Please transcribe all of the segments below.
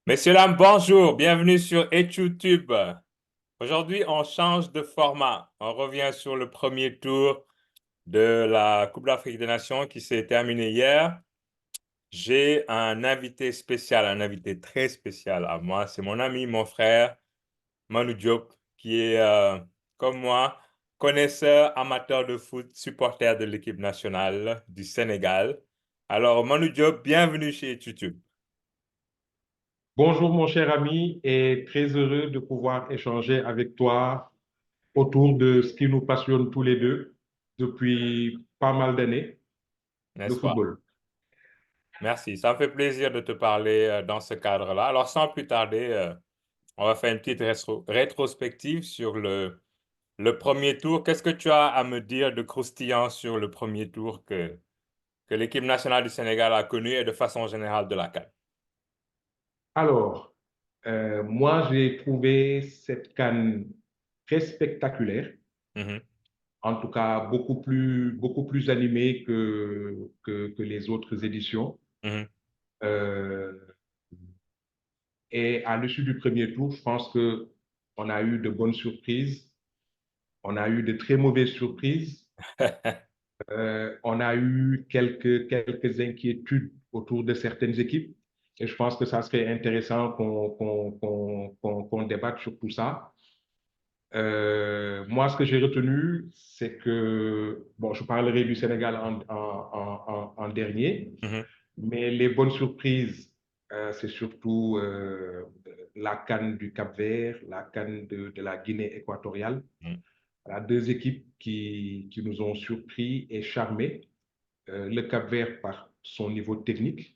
Messieurs, dames, bonjour, bienvenue sur YouTube. Aujourd'hui, on change de format. On revient sur le premier tour de la Coupe d'Afrique des Nations qui s'est terminée hier. J'ai un invité spécial, un invité très spécial à moi. C'est mon ami, mon frère, Manu Diop, qui est, comme moi, connaisseur, amateur de foot, supporter de l'équipe nationale du Sénégal. Alors, Manu Diop, bienvenue chez YouTube. Bonjour mon cher ami et très heureux de pouvoir échanger avec toi autour de ce qui nous passionne tous les deux depuis pas mal d'années, le N'est-ce pas? football. Merci, ça me fait plaisir de te parler dans ce cadre-là. Alors, sans plus tarder, on va faire une petite rétrospective sur le premier tour. Qu'est-ce que tu as à me dire de croustillant sur le premier tour que l'équipe nationale du Sénégal a connu et de façon générale de la CAN? Alors, moi j'ai trouvé cette CAN très spectaculaire, Mhm, en tout cas beaucoup plus animée que les autres éditions. mhm, Euh, et à l'issue du premier tour, je pense que on a eu de bonnes surprises, on a eu de très mauvaises surprises. On a eu quelques inquiétudes autour de certaines équipes et je pense que ça serait intéressant qu'on débatte sur tout ça. Moi, ce que j'ai retenu, c'est que, bon, je parlerai du Sénégal en dernier, mhm, mais les bonnes surprises, c'est surtout la CAN du Cap-Vert, la CAN de la Guinée équatoriale. mhm, Voilà, deux équipes qui nous ont surpris et charmés. Le Cap-Vert par son niveau technique,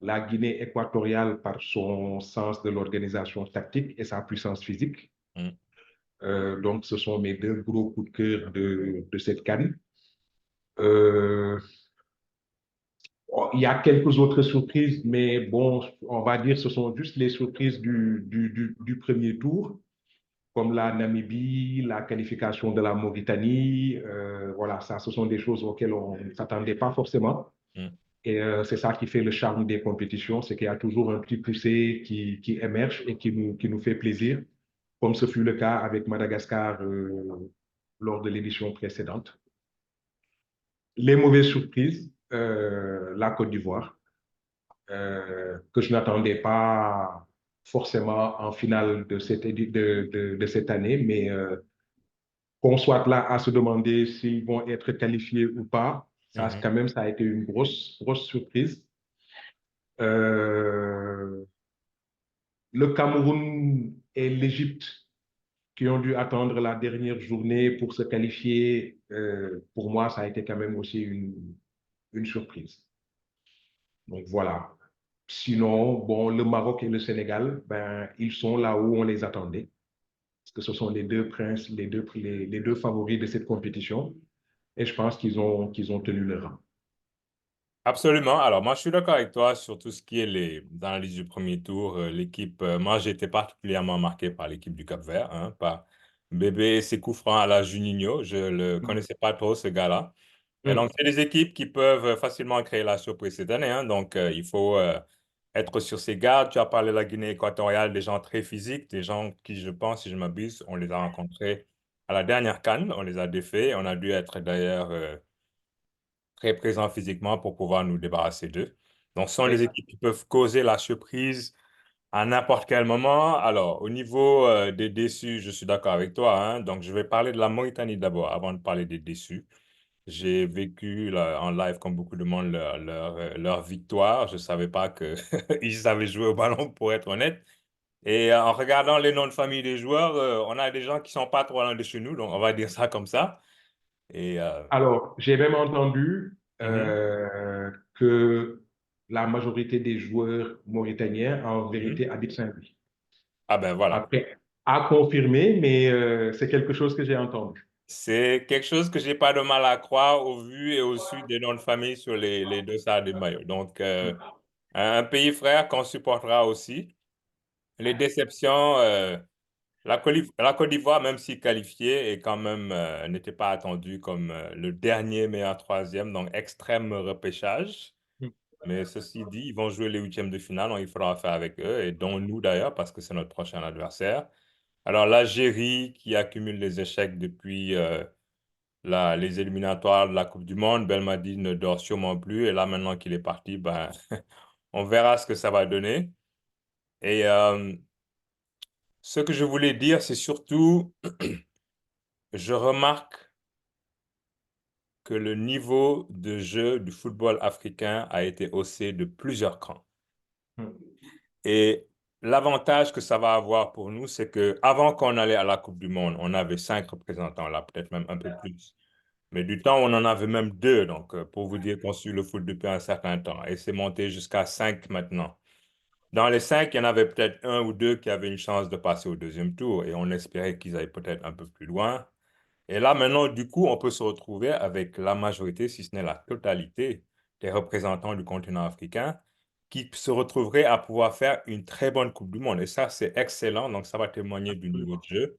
la Guinée équatoriale par son sens de l'organisation tactique et sa puissance physique. mhm. Donc, ce sont mes deux gros coups de cœur de cette CAN. Euh, il y a quelques autres surprises, mais bon, on va dire que ce sont juste les surprises du premier tour, comme la Namibie, la qualification de la Mauritanie. Voilà, ça, ce sont des choses auxquelles on ne s'attendait pas forcément. Mhm. Et c'est ça qui fait le charme des compétitions, c'est qu'il y a toujours un petit poussé qui émerge et qui nous fait plaisir, comme ce fut le cas avec Madagascar lors de l'édition précédente. Les mauvaises surprises, la Côte d'Ivoire, que je n'attendais pas forcément en finale de cette année, mais qu'on soit là à se demander s'ils vont être qualifiés ou pas, ça, Mhm. quand même, ça a été une grosse surprise. Euh, le Cameroun et l'Égypte qui ont dû attendre la dernière journée pour se qualifier, pour moi, ça a été quand même aussi une surprise. Donc voilà. Sinon, bon, le Maroc et le Sénégal, ben, ils sont là où on les attendait, parce que ce sont les deux princes, les deux favoris de cette compétition, et je pense qu'ils ont tenu le rang. Absolument. Alors, moi, je suis d'accord avec toi sur tout ce qui est dans la liste du premier tour. L'équipe, moi, j'ai été particulièrement marqué par l'équipe du Cap-Vert, hein, par Bébé et ses coups francs à la Juninho. Je ne le connaissais pas trop, ce gars-là. Et donc, Mm. c'est des équipes qui peuvent facilement créer la surprise cette année, hein. Donc, il faut être sur ses gardes. Tu as parlé de la Guinée équatoriale, des gens très physiques, des gens qui, je pense, si je m'abuse, on les a rencontrés à la dernière CAN. On les a défaits. On a dû être d'ailleurs très présents physiquement pour pouvoir nous débarrasser d'eux. Donc, ce sont les Exact. équipes qui peuvent causer la surprise à n'importe quel moment. Alors, au niveau des déçus, je suis d'accord avec toi, hein. Donc, je vais parler de la Mauritanie d'abord, avant de parler des déçus. J'ai vécu là, en live, comme beaucoup de monde, leur victoire. Je ne savais pas qu'ils savaient jouer au ballon, pour être honnête. Et en regardant les noms de famille des joueurs, on a des gens qui sont pas trop loin de chez nous, donc on va dire ça comme ça. Et, Alors, j'ai même entendu mhm, que la majorité des joueurs mauritaniens, en mhm. vérité, habitent Saint-Louis. Ah ben voilà. Après, à confirmer, mais c'est quelque chose que j'ai entendu. C'est quelque chose que j'ai pas de mal à croire au vu et au su des noms de famille sur les deux salles de maillot. Donc, un pays frère qu'on supportera aussi. Les déceptions, la Côte d'Ivoire, même si qualifiée, est quand même, n'était pas attendue comme le dernier meilleur troisième, donc extrême repêchage. Mais ceci dit, ils vont jouer les huitièmes de finale, donc il faudra faire avec eux, et dont nous d'ailleurs, parce que c'est notre prochain adversaire. Alors l'Algérie, qui accumule les échecs depuis les éliminatoires de la Coupe du Monde, Belmadi ne dort sûrement plus, et là maintenant qu'il est parti, ben, on verra ce que ça va donner. Et ce que je voulais dire, c'est surtout, je remarque que le niveau de jeu du football africain a été haussé de plusieurs crans. Et l'avantage que ça va avoir pour nous, c'est que avant qu'on allait à la Coupe du Monde, on avait 5 représentants là, peut-être même un peu plus. Mais du temps, on en avait même 2, donc pour vous dire qu'on suit le foot depuis un certain temps. Et c'est monté jusqu'à 5 maintenant. Dans les 5, il y en avait peut-être un ou deux qui avaient une chance de passer au deuxième tour et on espérait qu'ils aillent peut-être un peu plus loin. Et là, maintenant, du coup, on peut se retrouver avec la majorité, si ce n'est la totalité, des représentants du continent africain qui se retrouveraient à pouvoir faire une très bonne Coupe du Monde. Et ça, c'est excellent. Donc, ça va témoigner du niveau de jeu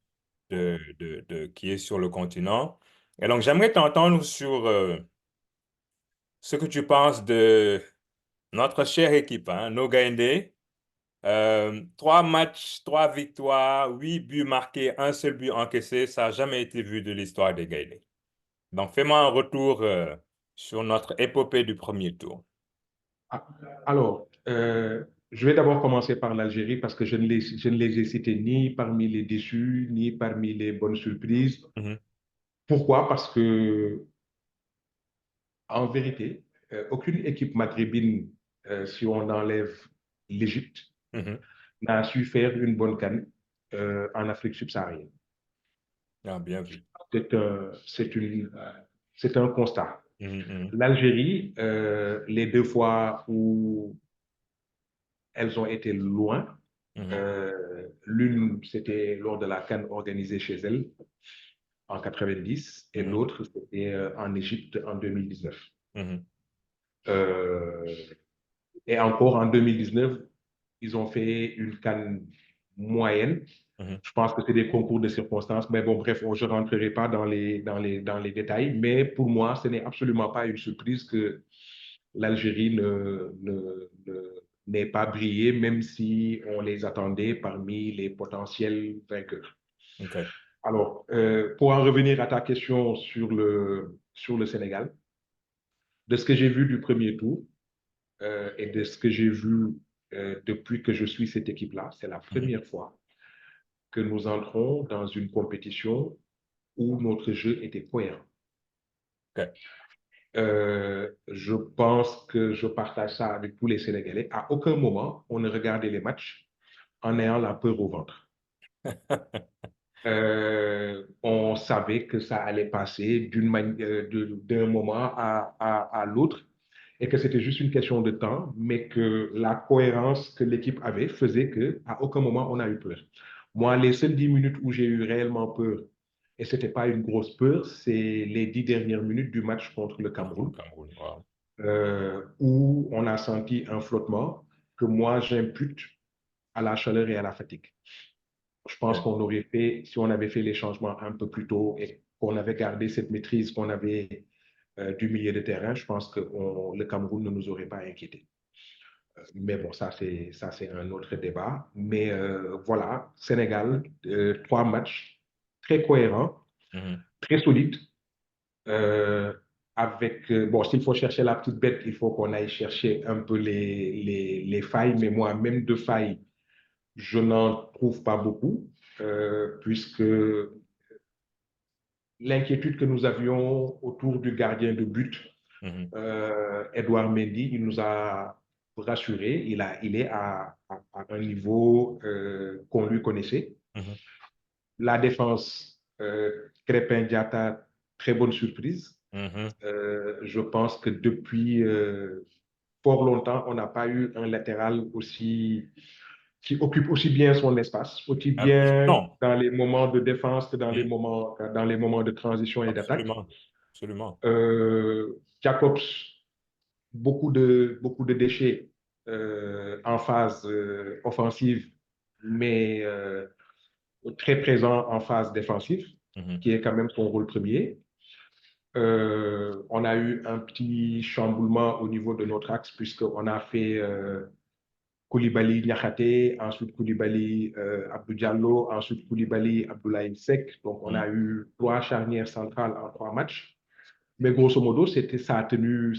qui est sur le continent. Et donc, j'aimerais t'entendre sur ce que tu penses de notre chère équipe, hein, nos Gaindés. 3 matchs, 3 victoires, 8 buts marqués, un seul but encaissé, ça n'a jamais été vu de l'histoire des Gaindés. Donc, fais-moi un retour sur notre épopée du premier tour. Ah, alors, je vais d'abord commencer par l'Algérie parce que je ne les ai cités ni parmi les déçus, ni parmi les bonnes surprises. Mhm, Pourquoi? Parce que, en vérité, aucune équipe maghrébine, si on enlève l'Égypte, mhm. n'a su faire une bonne CAN en Afrique subsaharienne. Ah, bien vu. C'est un, c'est une, c'est un constat. Mhm, mhm, L'Algérie, les 2 fois où elles ont été loin, mhm, l'une, c'était lors de la CAN organisée chez elles en 90 et mhm, l'autre, c'était en Égypte en 2019. mhm, Euh, et encore en 2019, ils ont fait une CAN moyenne. mhm. Je pense que c'est des concours de circonstances, mais bon, bref, je ne rentrerai pas dans les détails. Mais pour moi, ce n'est absolument pas une surprise que l'Algérie n'ait pas brillé, même si on les attendait parmi les potentiels vainqueurs. OK. Alors, pour en revenir à ta question sur le Sénégal, de ce que j'ai vu du premier tour et de ce que j'ai vu depuis que je suis cette équipe-là, c'est la Mhm, première fois que nous entrons dans une compétition où notre jeu était cohérent. OK. Je pense que je partage ça avec tous les Sénégalais. À aucun moment, on ne regardait les matchs en ayant la peur au ventre. On savait que ça allait passer d'un moment à l'autre et que c'était juste une question de temps, mais que la cohérence que l'équipe avait faisait qu'à aucun moment on a eu peur. Moi, les seules 10 minutes où j'ai eu réellement peur, et ce n'était pas une grosse peur, c'est les 10 dernières minutes du match contre le Contre le Cameroun, Cameroun. Wow. où on a senti un flottement que moi j'impute à la chaleur et à la fatigue. Je pense OK. qu'on aurait fait, si on avait fait les changements un peu plus tôt et qu'on avait gardé cette maîtrise qu'on avait du milieu de terrain, je pense que le Cameroun ne nous aurait pas inquiétés. Mais bon, ça, c'est un autre débat. Mais voilà, Sénégal, 3 matchs très cohérents, Mhm, très solides. euh, bon, s'il faut chercher la petite bête, il faut qu'on aille chercher un peu les failles. Mais moi, même de failles, je n'en trouve pas beaucoup, puisque l'inquiétude que nous avions autour du gardien de but, mhm, Edouard Mendy, il nous a rassurés. Il est à un niveau qu'on lui connaissait. mhm, La défense, Crépin Diatta, très bonne surprise. mhm. Je pense que depuis fort longtemps, on n'a pas eu un latéral qui occupe aussi bien son espace, aussi bien Non, dans les moments de défense que mhm, dans les moments de transition et d'attaque. absolument. Absolument. Jacobs, beaucoup de déchets en phase offensive, mais très présent en phase défensive, Mhm, qui est quand même son rôle premier. On a eu un petit chamboulement au niveau de notre axe puisqu'on a fait Koulibaly Niakhaté, ensuite Koulibaly Abdou Diallo, ensuite Koulibaly Abdoulaye Seck. Donc on a eu trois charnières centrales en trois matchs. Mais grosso modo, ça a tenu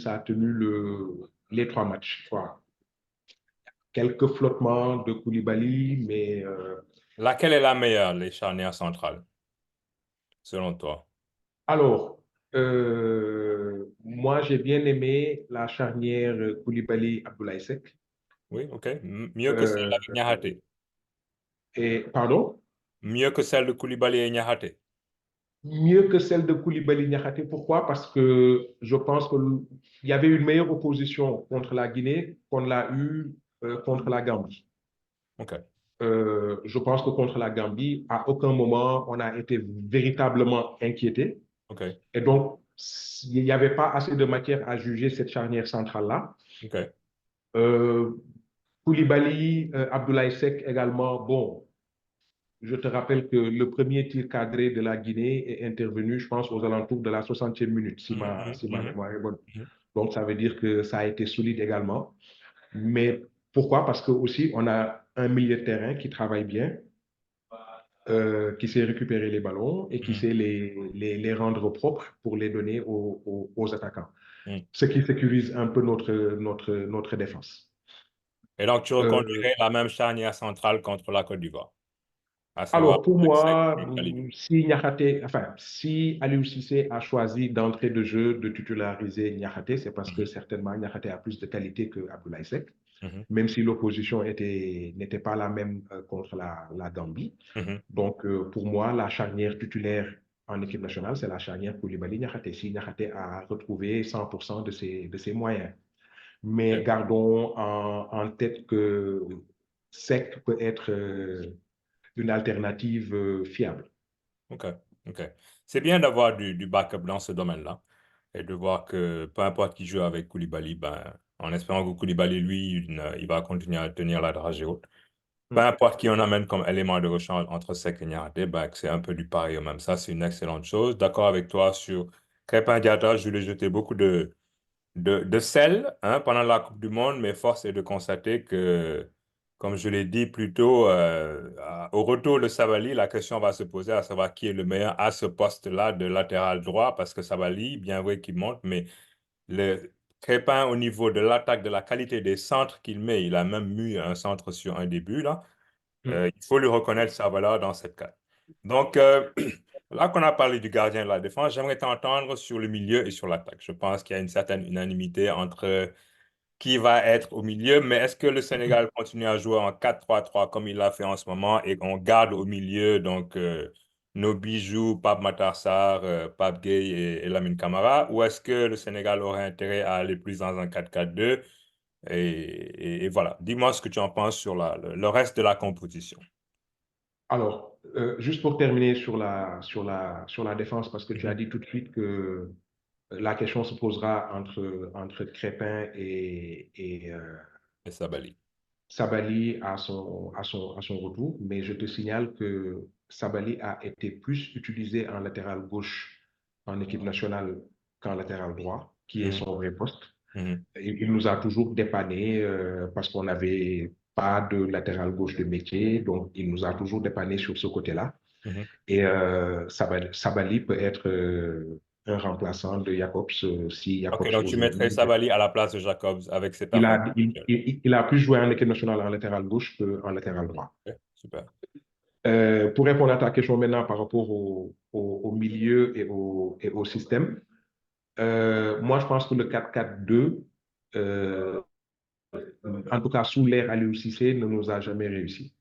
les trois matchs, quoi. Quelques flottements de Koulibaly, mais Laquelle est la meilleure, les charnières centrales, selon toi? alors, moi j'ai bien aimé la charnière Koulibaly Abdoulaye Seck. Oui, OK. Mieux que celle Euh, avec Niakhaté. et pardon, Mieux que celle de Koulibaly et Niakhaté. mieux que celle de Koulibaly Niakhaté. Pourquoi? Parce que je pense qu'il y avait une meilleure opposition contre la Guinée qu'on l'a eu contre la Gambie. OK. Je pense que contre la Gambie, à aucun moment on a été véritablement inquiété. OK. Et donc, il n'y avait pas assez de matière à juger cette charnière centrale-là. OK. Euh, Koulibaly, Abdoulaye Seck également, bon, je te rappelle que le premier tir cadré de la Guinée est intervenu, je pense, aux alentours de la 60e minute, Mhm, si ma mhm, mémoire est bonne. mhm. Donc, ça veut dire que ça a été solide également. Mais pourquoi? Parce que aussi, on a un milieu de terrain qui travaille bien, qui sait récupérer les ballons et qui Mhm, sait les rendre propres pour les donner aux attaquants. mhm. Ce qui sécurise un peu notre défense. Et donc, tu Euh, reconduirais la même charnière centrale contre la Côte d'Ivoire, à savoir alors, pour avec Seck moi, et Kalidou. si Aliou Cissé a choisi d'entrée de jeu de titulariser Niakhaté, c'est parce que Mhm, certainement Niakhaté a plus de qualité que Abdoulaye Seck, mhm, même si l'opposition n'était pas la même contre la Gambie. mhm. Donc, pour moi, la charnière titulaire en équipe nationale, c'est la charnière Koulibaly-Niakhaté. Si Niakhaté a retrouvé 100% de ses moyens. Mais OK. gardons en tête que Sec peut être une alternative fiable. OK. OK. C'est bien d'avoir du backup dans ce domaine-là et de voir que peu importe qui joue avec Koulibaly, ben, en espérant que Koulibaly, lui, il va continuer à tenir la dragée haute. Peu Mm. importe qui on amène comme élément de rechange entre Seck et Niakhaté, ben, que c'est un peu du pareil au même. Ça, c'est une excellente chose. D'accord avec toi sur Crépin Diatta, je lui ai jeté beaucoup de sel hein, pendant la Coupe du Monde, mais force est de constater que, comme je l'ai dit plus tôt, au retour de Sabaly, la question va se poser à savoir qui est le meilleur à ce poste-là de latéral droit, parce que Sabaly, bien vrai qu'il monte, mais le Crépin au niveau de l'attaque, de la qualité des centres qu'il met, il a même mis un centre sur un début, là. Mm. Il faut lui reconnaître sa valeur dans cette carte. Donc, là qu'on a parlé du gardien de la défense, j'aimerais t'entendre sur le milieu et sur l'attaque. Je pense qu'il y a une certaine unanimité entre qui va être au milieu, mais est-ce que le Sénégal continue à jouer en 4-3-3 comme il l'a fait en ce moment et qu'on garde au milieu donc nos bijoux, Pape Matar Sarr, Pape Gueye et Lamine Camara, ou est-ce que le Sénégal aurait intérêt à aller plus dans un 4-4-2 et voilà, dis-moi ce que tu en penses sur le reste de la composition. Alors, juste pour terminer sur la défense, parce que tu as Mhm. dit tout de suite que la question se posera entre Crépin et Et Sabali. Sabali à son retour, mais je te signale que Sabali a été plus utilisé en latéral gauche en équipe nationale qu'en latéral droit, qui est Mhm. son vrai poste. Mhm. Il nous a toujours dépanné parce qu'on n'avait pas de latéral gauche de métier, donc il nous a toujours dépanné sur ce côté-là. Mhm. Et Sabali peut être un remplaçant de Jacobs si Ok, Jacobs donc tu mettrais aujourd'hui. Sabali à la place de Jacobs avec ses performances actuelles. Il a plus joué en équipe nationale en latéral gauche qu'en latéral droit. Ok, super. Pour répondre à ta question maintenant par rapport au milieu et au système, moi je pense que le 4-4-2, euh, en tout cas sous l'ère Aliou Cissé, ne nous a jamais réussi.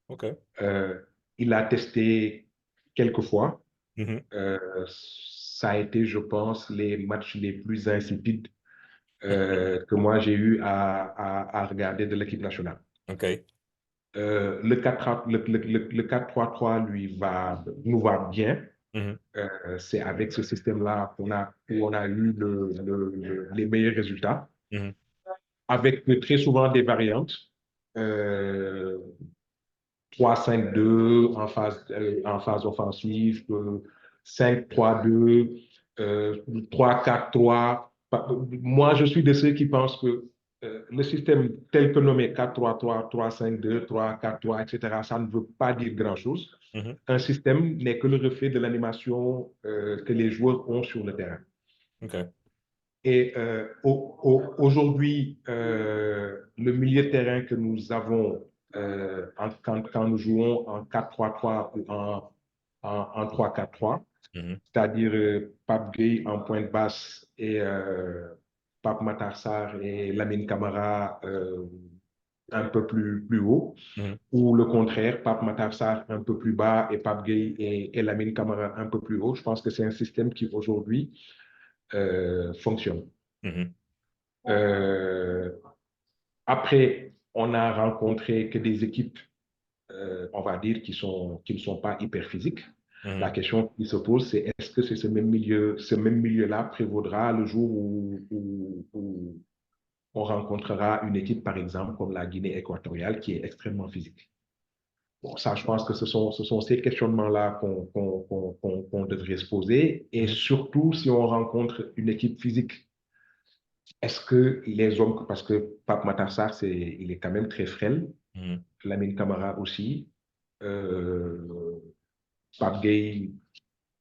Ok. Euh, il a testé quelques fois. Mhm. Ça a été, je pense, les matchs les plus insipides que moi j'ai eu à regarder de l'équipe nationale. Ok. Le 4-3-3 nous va bien. Mhm. C'est avec ce système-là où on a eu les meilleurs résultats, Mhm. avec très souvent des variantes. Euh, 3-5-2 en phase offensive, 5-3-2, 3-4-3. Moi, je suis de ceux qui pensent que le système tel que nommé 4-3-3, 3-5-2, 3-4-3, etc., ça ne veut pas dire grand-chose. Mhm. Un système n'est que le reflet de l'animation que les joueurs ont sur le terrain. OK. Et aujourd'hui, le milieu de terrain que nous avons quand nous jouons en 4-3-3 ou en 3-4-3, Mhm. c'est-à-dire Pape Gueye en pointe basse et Pape Matar Sarr et Lamine Camara un peu plus haut, Mhm. ou le contraire, Pape Matar Sarr un peu plus bas et Pape Gueye et Lamine Camara un peu plus haut. Je pense que c'est un système qui aujourd'hui fonctionne. Mhm. Euh, Après, on a rencontré que des équipes, on va dire, qui ne sont pas hyper physiques. La Mhm. question qui se pose, c'est est-ce que c'est ce même milieu-là prévaudra le jour où on rencontrera une équipe, par exemple, comme la Guinée équatoriale, qui est extrêmement physique. Bon, ça, je pense que ce sont ces questionnements-là qu'on devrait se poser. Et Mhm. surtout, si on rencontre une équipe physique, est-ce que les hommes, parce que Pape Matassar, il est quand même très frêle, Mhm. Lamine Camara aussi, euh, Pape Gay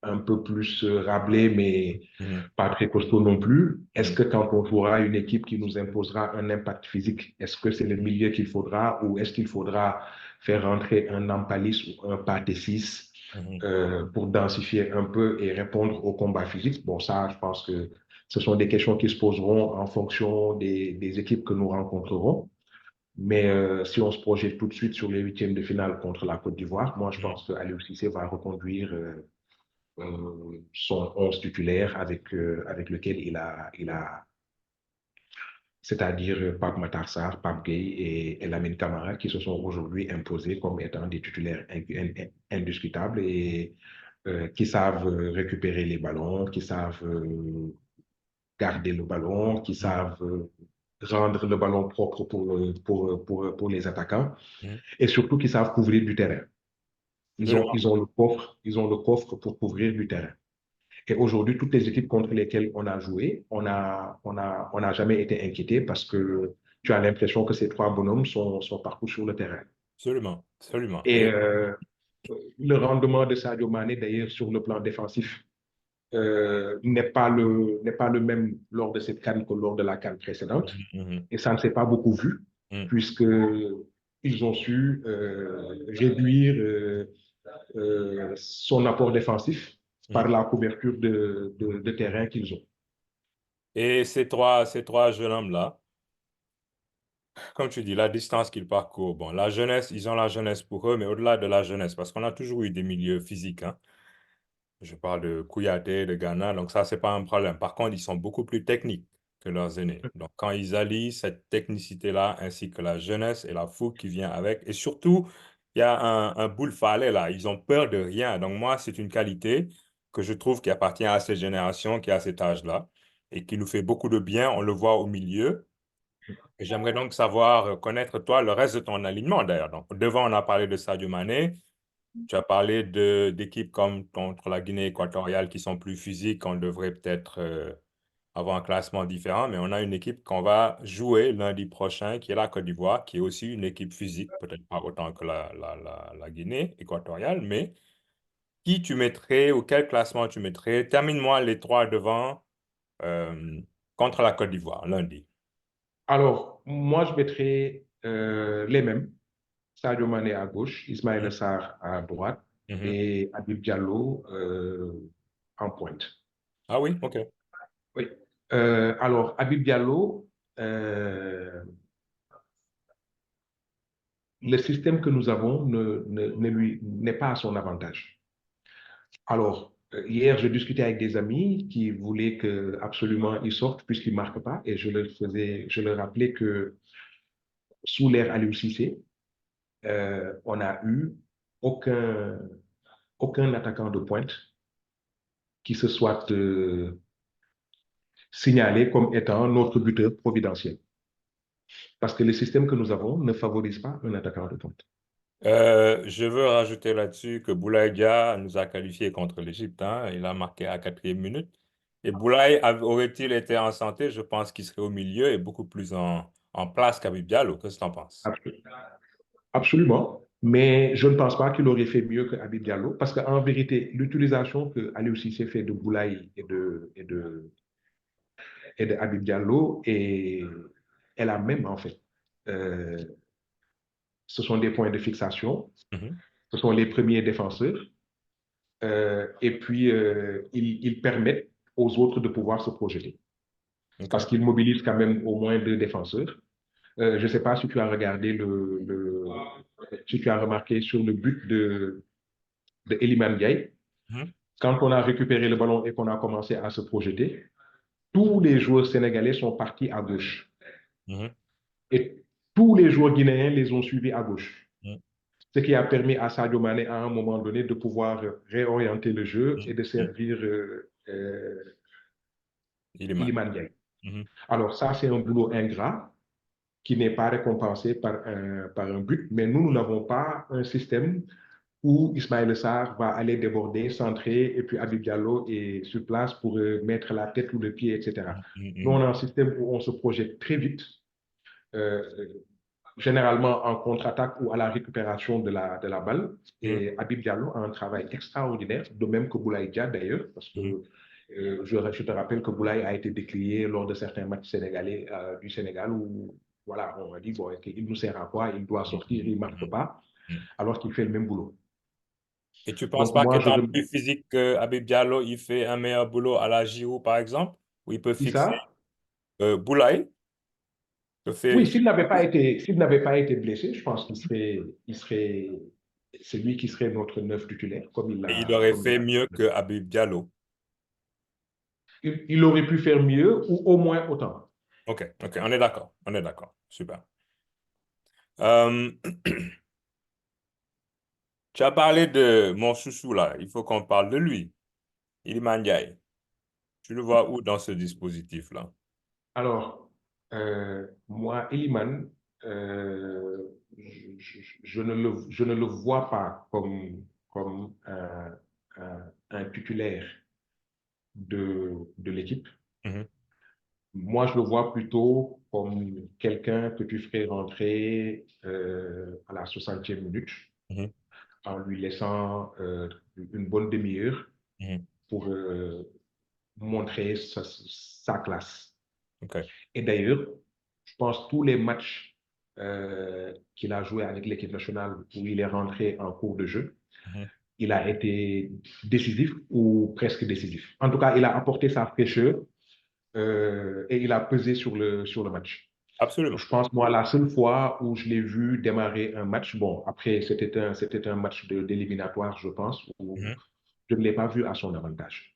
un peu plus rablé, mais Mhm. pas très costaud non plus. Est-ce Mhm. que quand on jouera une équipe qui nous imposera un impact physique, est-ce que c'est le milieu qu'il faudra ou est-ce qu'il faudra faire rentrer un Nampalis ou un Pathé 6 Mhm. pour densifier un peu et répondre au combat physique? Bon, ça, je pense que ce sont des questions qui se poseront en fonction des équipes que nous rencontrerons. Mais si on se projette tout de suite sur les huitièmes de finale contre la Côte d'Ivoire, moi, je Mhm. pense que Aliou Cissé va reconduire son 11 titulaire avec lequel c'est-à-dire Pape Matar Sarr, Pape Gueye et Lamine Camara, qui se sont aujourd'hui imposés comme étant des titulaires indiscutables et qui savent récupérer les ballons, qui savent garder le ballon, qui Mhm. savent rendre le ballon propre pour les attaquants Mhm. et surtout qui savent couvrir du terrain. Absolument. Ils ont le coffre pour couvrir du terrain. Et aujourd'hui, toutes les équipes contre lesquelles on a joué, on n'a jamais été inquiété parce que tu as l'impression que ces trois bonhommes sont partout sur le terrain. Absolument. Absolument. Et Et le rendement de Sadio Mané, d'ailleurs, sur le plan défensif, n'est pas le même lors de cette canne que lors de la canne précédente. Mhm. Et ça ne s'est pas beaucoup vu, Mhm. puisque ils ont su réduire son apport défensif par Mhm. la couverture de terrain qu'ils ont. Et ces trois jeunes hommes-là, comme tu dis, la distance qu'ils parcourent, bon, la jeunesse, ils ont la jeunesse pour eux, mais au-delà de la jeunesse, parce qu'on a toujours eu des milieux physiques, hein. Je parle de Kouyaté, de Ghana, donc ça, c'est pas un problème. Par contre, ils sont beaucoup plus techniques que leurs aînés. Donc, quand ils allient cette technicité-là, ainsi que la jeunesse et la fougue qui vient avec, et surtout, il y a un boule falais là, ils ont peur de rien. Donc, moi, c'est une qualité que je trouve qui appartient à cette génération, qui est à cet âge-là, et qui nous fait beaucoup de bien. On le voit au milieu. Et j'aimerais donc savoir, connaître toi le reste de ton alignement d'ailleurs. Donc, devant, on a parlé de Sadio Mané. Tu as parlé d'équipes comme contre la Guinée équatoriale qui sont plus physiques, on devrait peut-être avoir un classement différent, mais on a une équipe qu'on va jouer lundi prochain, qui est la Côte d'Ivoire, qui est aussi une équipe physique, peut-être pas autant que la Guinée équatoriale, mais qui tu mettrais ou quel classement tu mettrais? Termine-moi les trois devant euh, contre la Côte d'Ivoire lundi. Alors, moi, je mettrais les mêmes. Sadio Mané à gauche, Mhm. Ismaël Sarr à droite Mhm. et Habib Diallo en pointe. Ah oui, ok. Oui. Alors, Habib Diallo, euh, le système que nous avons n'est pas à son avantage. Alors, hier, je discutais avec des amis qui voulaient que absolument il sorte puisqu'il ne marque pas et je leur rappelais que sous l'ère Aliou Cissé, on n'a eu aucun, aucun attaquant de pointe qui se soit signalé comme étant notre buteur providentiel. Parce que le système que nous avons ne favorise pas un attaquant de pointe. Je veux rajouter là-dessus que Boulaye Dia nous a qualifiés contre l'Égypte, hein. Il a marqué à 4e minute. Et Boulaye aurait-il été en santé, je pense qu'il serait au milieu et beaucoup plus en place qu'Habib Diallo. Qu'est-ce que tu en penses? Absolument. Mais je ne pense pas qu'il aurait fait mieux que Habib Diallo parce qu'en vérité, l'utilisation que Aliou Cissé fait de Boulaye et de Habib Diallo est la même en fait. Euh, Ce sont des points de fixation, Mhm. ce sont les premiers défenseurs et puis ils permettent aux autres de pouvoir se projeter parce OK. qu'ils mobilisent quand même au moins deux défenseurs. Je ne sais pas si tu as regardé si tu as remarqué sur le but de Eliman Ndiaye. Mhm. Quand on a récupéré le ballon et qu'on a commencé à se projeter, tous les joueurs sénégalais sont partis à gauche. Mhm. Et tous les joueurs guinéens les ont suivis à gauche. Mhm. Ce qui a permis à Sadio Mané, à un moment donné, de pouvoir réorienter le jeu et de Mhm. servir Iliman. Iliman Ndiaye. Mhm. Alors ça, c'est un boulot ingrat qui n'est pas récompensé par un but, mais nous n'avons pas un système où Ismaël Sarr va aller déborder, centrer, et puis Habib Diallo est sur place pour mettre la tête ou le pied, etc. Mhm. Nous, on Mhm. a un système où on se projette très vite, euh, généralement en contre-attaque ou à la récupération de la balle. Mhm. Et Habib Diallo a un travail extraordinaire, de même que Boulaye Dia d'ailleurs, parce que Mhm. je te rappelle que Boulaye a été décrié lors de certains matchs sénégalais du Sénégal où voilà, on a dit bon, il nous sert à quoi, il doit sortir, il ne marque Mhm. pas, Mhm. alors qu'il fait le même boulot. Et tu penses Donc pas moi, je qu'étant remets plus physique que Habib Diallo, il fait un meilleur boulot à la Giroud, par exemple, où il peut qui fixer ça? Boulaye, Oui, s'il n'avait pas été blessé, je pense il serait, c'est lui qui serait notre neuf titulaire, et il aurait comme il fait l'a. mieux que Habib Diallo. Il aurait pu faire mieux ou au moins autant. OK, OK, on est d'accord, on est d'accord. Super. Euh, Tu as parlé de mon chouchou là, il faut qu'on parle de lui, Iliman Ndiaye. Tu le vois où dans ce dispositif-là? Alors, moi, Eliman, je ne le vois pas comme un titulaire de l'équipe. Mhm. Moi, je le vois plutôt comme quelqu'un que tu ferais rentrer à la 60e minute Mhm. en lui laissant une bonne demi-heure Mhm. pour montrer sa classe. OK. Et d'ailleurs, je pense tous les matchs qu'il a joué avec l'équipe nationale où il est rentré en cours de jeu, Mhm. il a été décisif ou presque décisif. En tout cas, il a apporté sa fraîcheur et il a pesé sur le match. Absolument. Je pense, moi, la seule fois où je l'ai vu démarrer un match, bon, après, c'était un match d'éliminatoire, je pense, où Mhm. je ne l'ai pas vu à son avantage.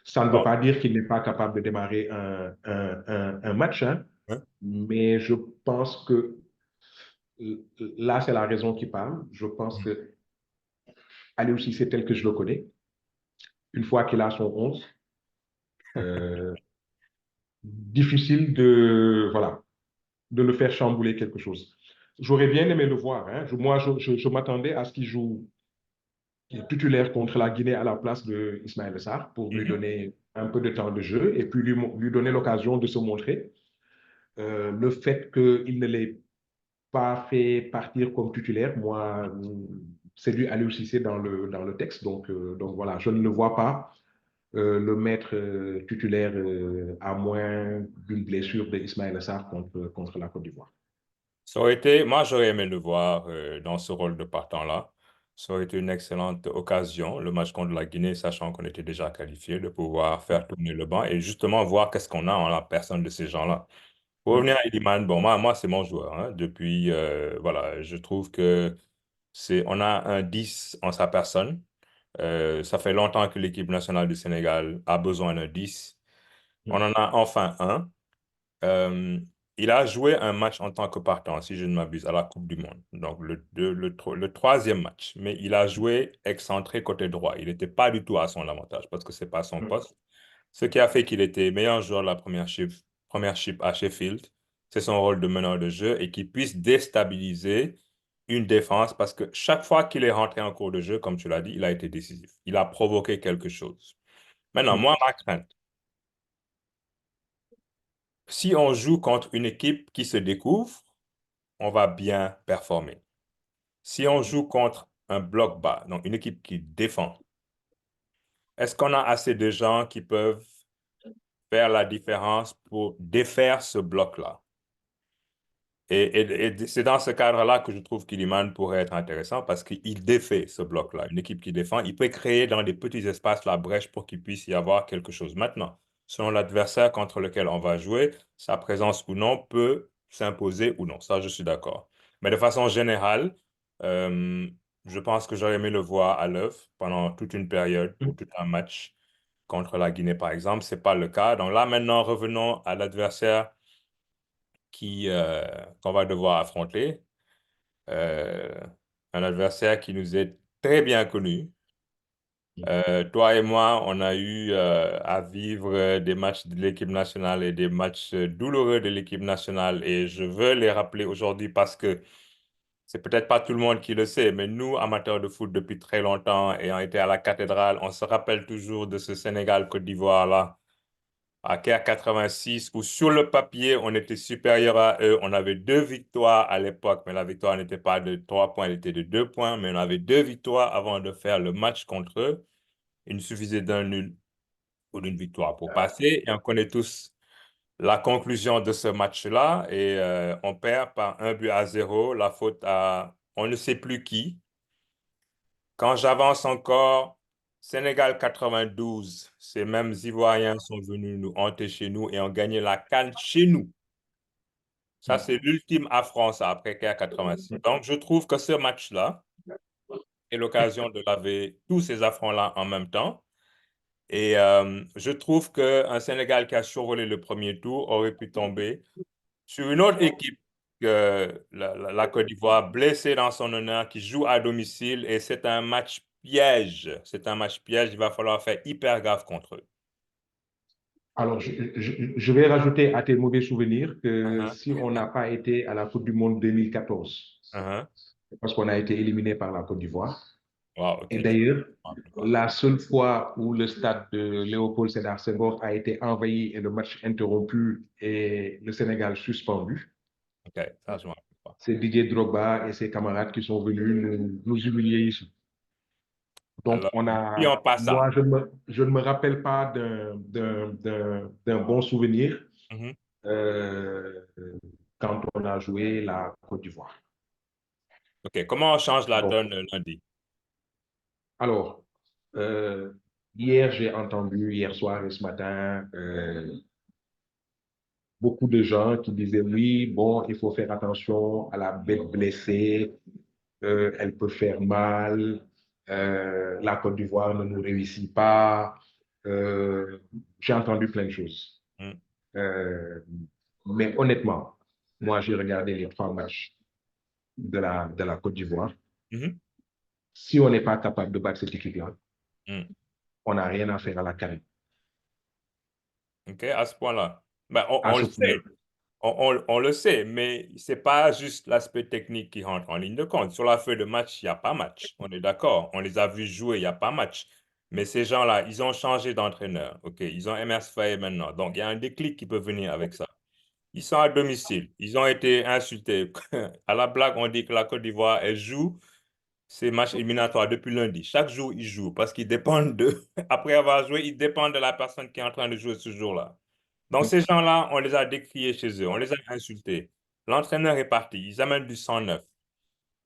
Ça ne veut Bon. pas dire qu'il n'est pas capable de démarrer un match, hein, Hein? mais je pense que là, c'est la raison qui parle. Je pense Mhm. que Aliou Cissé, tel que je le connais, une fois qu'il a son 11, euh, difficile voilà, de le faire chambouler quelque chose. J'aurais bien aimé le voir. Hein. Moi, je m'attendais à ce qu'il joue titulaire contre la Guinée à la place de Ismaël Sarr pour lui Mhm. donner un peu de temps de jeu et puis lui donner l'occasion de se montrer. Le fait qu'il ne l'ait pas fait partir comme titulaire, moi, c'est lui Aliou Cissé dans le texte. Donc voilà, je ne le vois pas le mettre titulaire à moins d'une blessure d'Ismaël Sarr contre la Côte d'Ivoire. Ça aurait été, moi, j'aurais aimé le voir dans ce rôle de partant-là. Ça aurait été une excellente occasion, le match contre la Guinée, sachant qu'on était déjà qualifié, de pouvoir faire tourner le banc et justement voir qu'est-ce qu'on a en la personne de ces gens-là. Pour revenir à Iliman, bon, moi c'est mon joueur. Hein. Depuis, voilà, je trouve que on a un 10 en sa personne. Ça fait longtemps que l'équipe nationale du Sénégal a besoin d'un 10. On en a enfin un. Euh, il a joué un match en tant que partant, si je ne m'abuse, à la Coupe du Monde. Donc, le troisième match. Mais il a joué excentré côté droit. Il n'était pas du tout à son avantage parce que ce n'est pas son poste. Ce qui a fait qu'il était meilleur joueur de la première chip à Sheffield, c'est son rôle de meneur de jeu et qu'il puisse déstabiliser une défense parce que chaque fois qu'il est rentré en cours de jeu, comme tu l'as dit, il a été décisif. Il a provoqué quelque chose. Maintenant, moi, ma crainte, Si on joue contre une équipe qui se découvre, on va bien performer. Si on joue contre un bloc bas, donc une équipe qui défend, est-ce qu'on a assez de gens qui peuvent faire la différence pour défaire ce bloc-là? Et c'est dans ce cadre-là que je trouve qu'Iliman pourrait être intéressant parce qu'il défait ce bloc-là. Une équipe qui défend, il peut créer dans des petits espaces la brèche pour qu'il puisse y avoir quelque chose. Maintenant, selon l'adversaire contre lequel on va jouer, sa présence ou non peut s'imposer ou non. Ça, je suis d'accord. Mais de façon générale, euh, je pense que j'aurais aimé le voir à l'œuvre pendant toute une période ou tout un match contre la Guinée, par exemple. Ce n'est pas le cas. Donc là, maintenant, revenons à l'adversaire qu'on va devoir affronter. Euh, un adversaire qui nous est très bien connu. Toi et moi, on a eu à vivre des matchs de l'équipe nationale et des matchs douloureux de l'équipe nationale. Et je veux les rappeler aujourd'hui parce que c'est peut-être pas tout le monde qui le sait, mais nous, amateurs de foot depuis très longtemps, ayant été à la cathédrale, on se rappelle toujours de ce Sénégal-Côte d'Ivoire-là à Caire 86, où sur le papier, on était supérieur à eux. On avait 2 victoires à l'époque, mais la victoire n'était pas de 3 points, elle était de 2 points. Mais on avait 2 victoires avant de faire le match contre eux. Il nous suffisait d'un nul ou d'une victoire pour passer. Et on connaît tous la conclusion de ce match-là. Et on perd par 1 but à 0. La faute à on ne sait plus qui. Quand j'avance encore, Sénégal 92, ces mêmes Ivoiriens sont venus nous hanter chez nous et ont gagné la CAN chez nous. Ça, c'est l'ultime affront, ça, après Caire 86. Donc, je trouve que ce match-là est l'occasion de laver tous ces affronts-là en même temps. Et je trouve qu'un Sénégal qui a survolé le premier tour aurait pu tomber sur une autre équipe que la Côte d'Ivoire, blessée dans son honneur, qui joue à domicile. Et c'est un match piège. C'est un match piège. Il va falloir faire hyper gaffe contre eux. Alors, je vais rajouter à tes mauvais souvenirs que Uh-huh, si on n'a pas été à la Coupe du Monde 2014, uh-huh. c'est parce qu'on a été éliminé par la Côte d'Ivoire. Wow, OK. Et Je d'ailleurs, ne me rappelle pas. la seule fois où le stade de Léopold Sédar Senghor a été envahi et le match interrompu et le Sénégal suspendu, OK, ça, je ne me rappelle pas. c'est Didier Drogba et ses camarades qui sont venus nous humilier ici. Donc, Alors, si on passe ça. moi, je ne me rappelle pas d'un bon souvenir Mhm. euh, quand on a joué la Côte d'Ivoire. OK, comment on change la Bon, donne lundi? alors, hier, j'ai entendu, hier soir et ce matin, beaucoup de gens qui disaient, oui, bon, il faut faire attention à la bête blessée, elle peut faire mal, la Côte d'Ivoire ne nous réussit pas. Euh, j'ai entendu plein de choses. Mhm. Euh, mais honnêtement, moi, j'ai regardé les 3 matchs de la Côte d'Ivoire. Mhm. Si on n'est pas capable de battre cette équipe-là, Mhm. on n'a rien à faire à la carrière. OK, à ce point-là. Ben, À on le ce point-là. sait. On le sait, mais c'est pas juste l'aspect technique qui rentre en ligne de compte. Sur la feuille de match, il n'y a pas match. On est d'accord. On les a vus jouer, il n'y a pas match. Mais ces gens-là, ils ont changé d'entraîneur. OK, ils ont Emerse Faé maintenant. Donc, il y a un déclic qui peut venir avec ça. Ils sont à domicile. Ils ont été insultés. À la blague, on dit que la Côte d'Ivoire, elle joue ces matchs éliminatoires depuis lundi. Chaque jour, ils jouent parce qu'ils dépendent de, après avoir joué, ils dépendent de la personne qui est en train de jouer ce jour-là. Donc, ces gens-là, on les a décriés chez eux, on les a insultés. L'entraîneur est parti, ils amènent du sang neuf.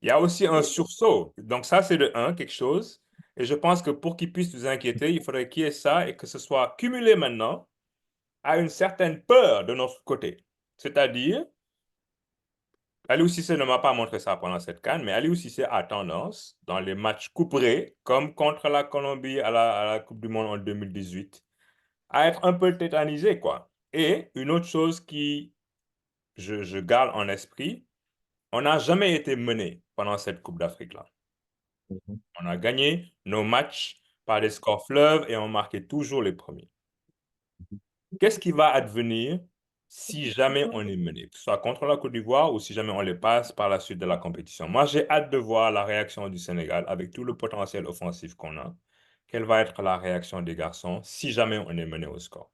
Il y a aussi un sursaut. Donc, ça, c'est de un, quelque chose. Et je pense que pour qu'ils puissent nous inquiéter, il faudrait qu'il y ait ça et que ce soit cumulé maintenant à une certaine peur de notre côté. C'est-à-dire, Aliou Cissé ne m'a pas montré ça pendant cette CAN, mais Aliou Cissé a tendance, dans les matchs couperés, comme contre la Colombie à la Coupe du Monde en 2018, à être un peu tétanisé, quoi. Et une autre chose qui, je garde en esprit, on n'a jamais été mené pendant cette Coupe d'Afrique-là. On a gagné nos matchs par des scores fleuves et on marquait toujours les premiers. Qu'est-ce qui va advenir si jamais on est mené, que ce soit contre la Côte d'Ivoire ou si jamais on les passe par la suite de la compétition? Moi, j'ai hâte de voir la réaction du Sénégal avec tout le potentiel offensif qu'on a. Quelle va être la réaction des garçons si jamais on est mené au score?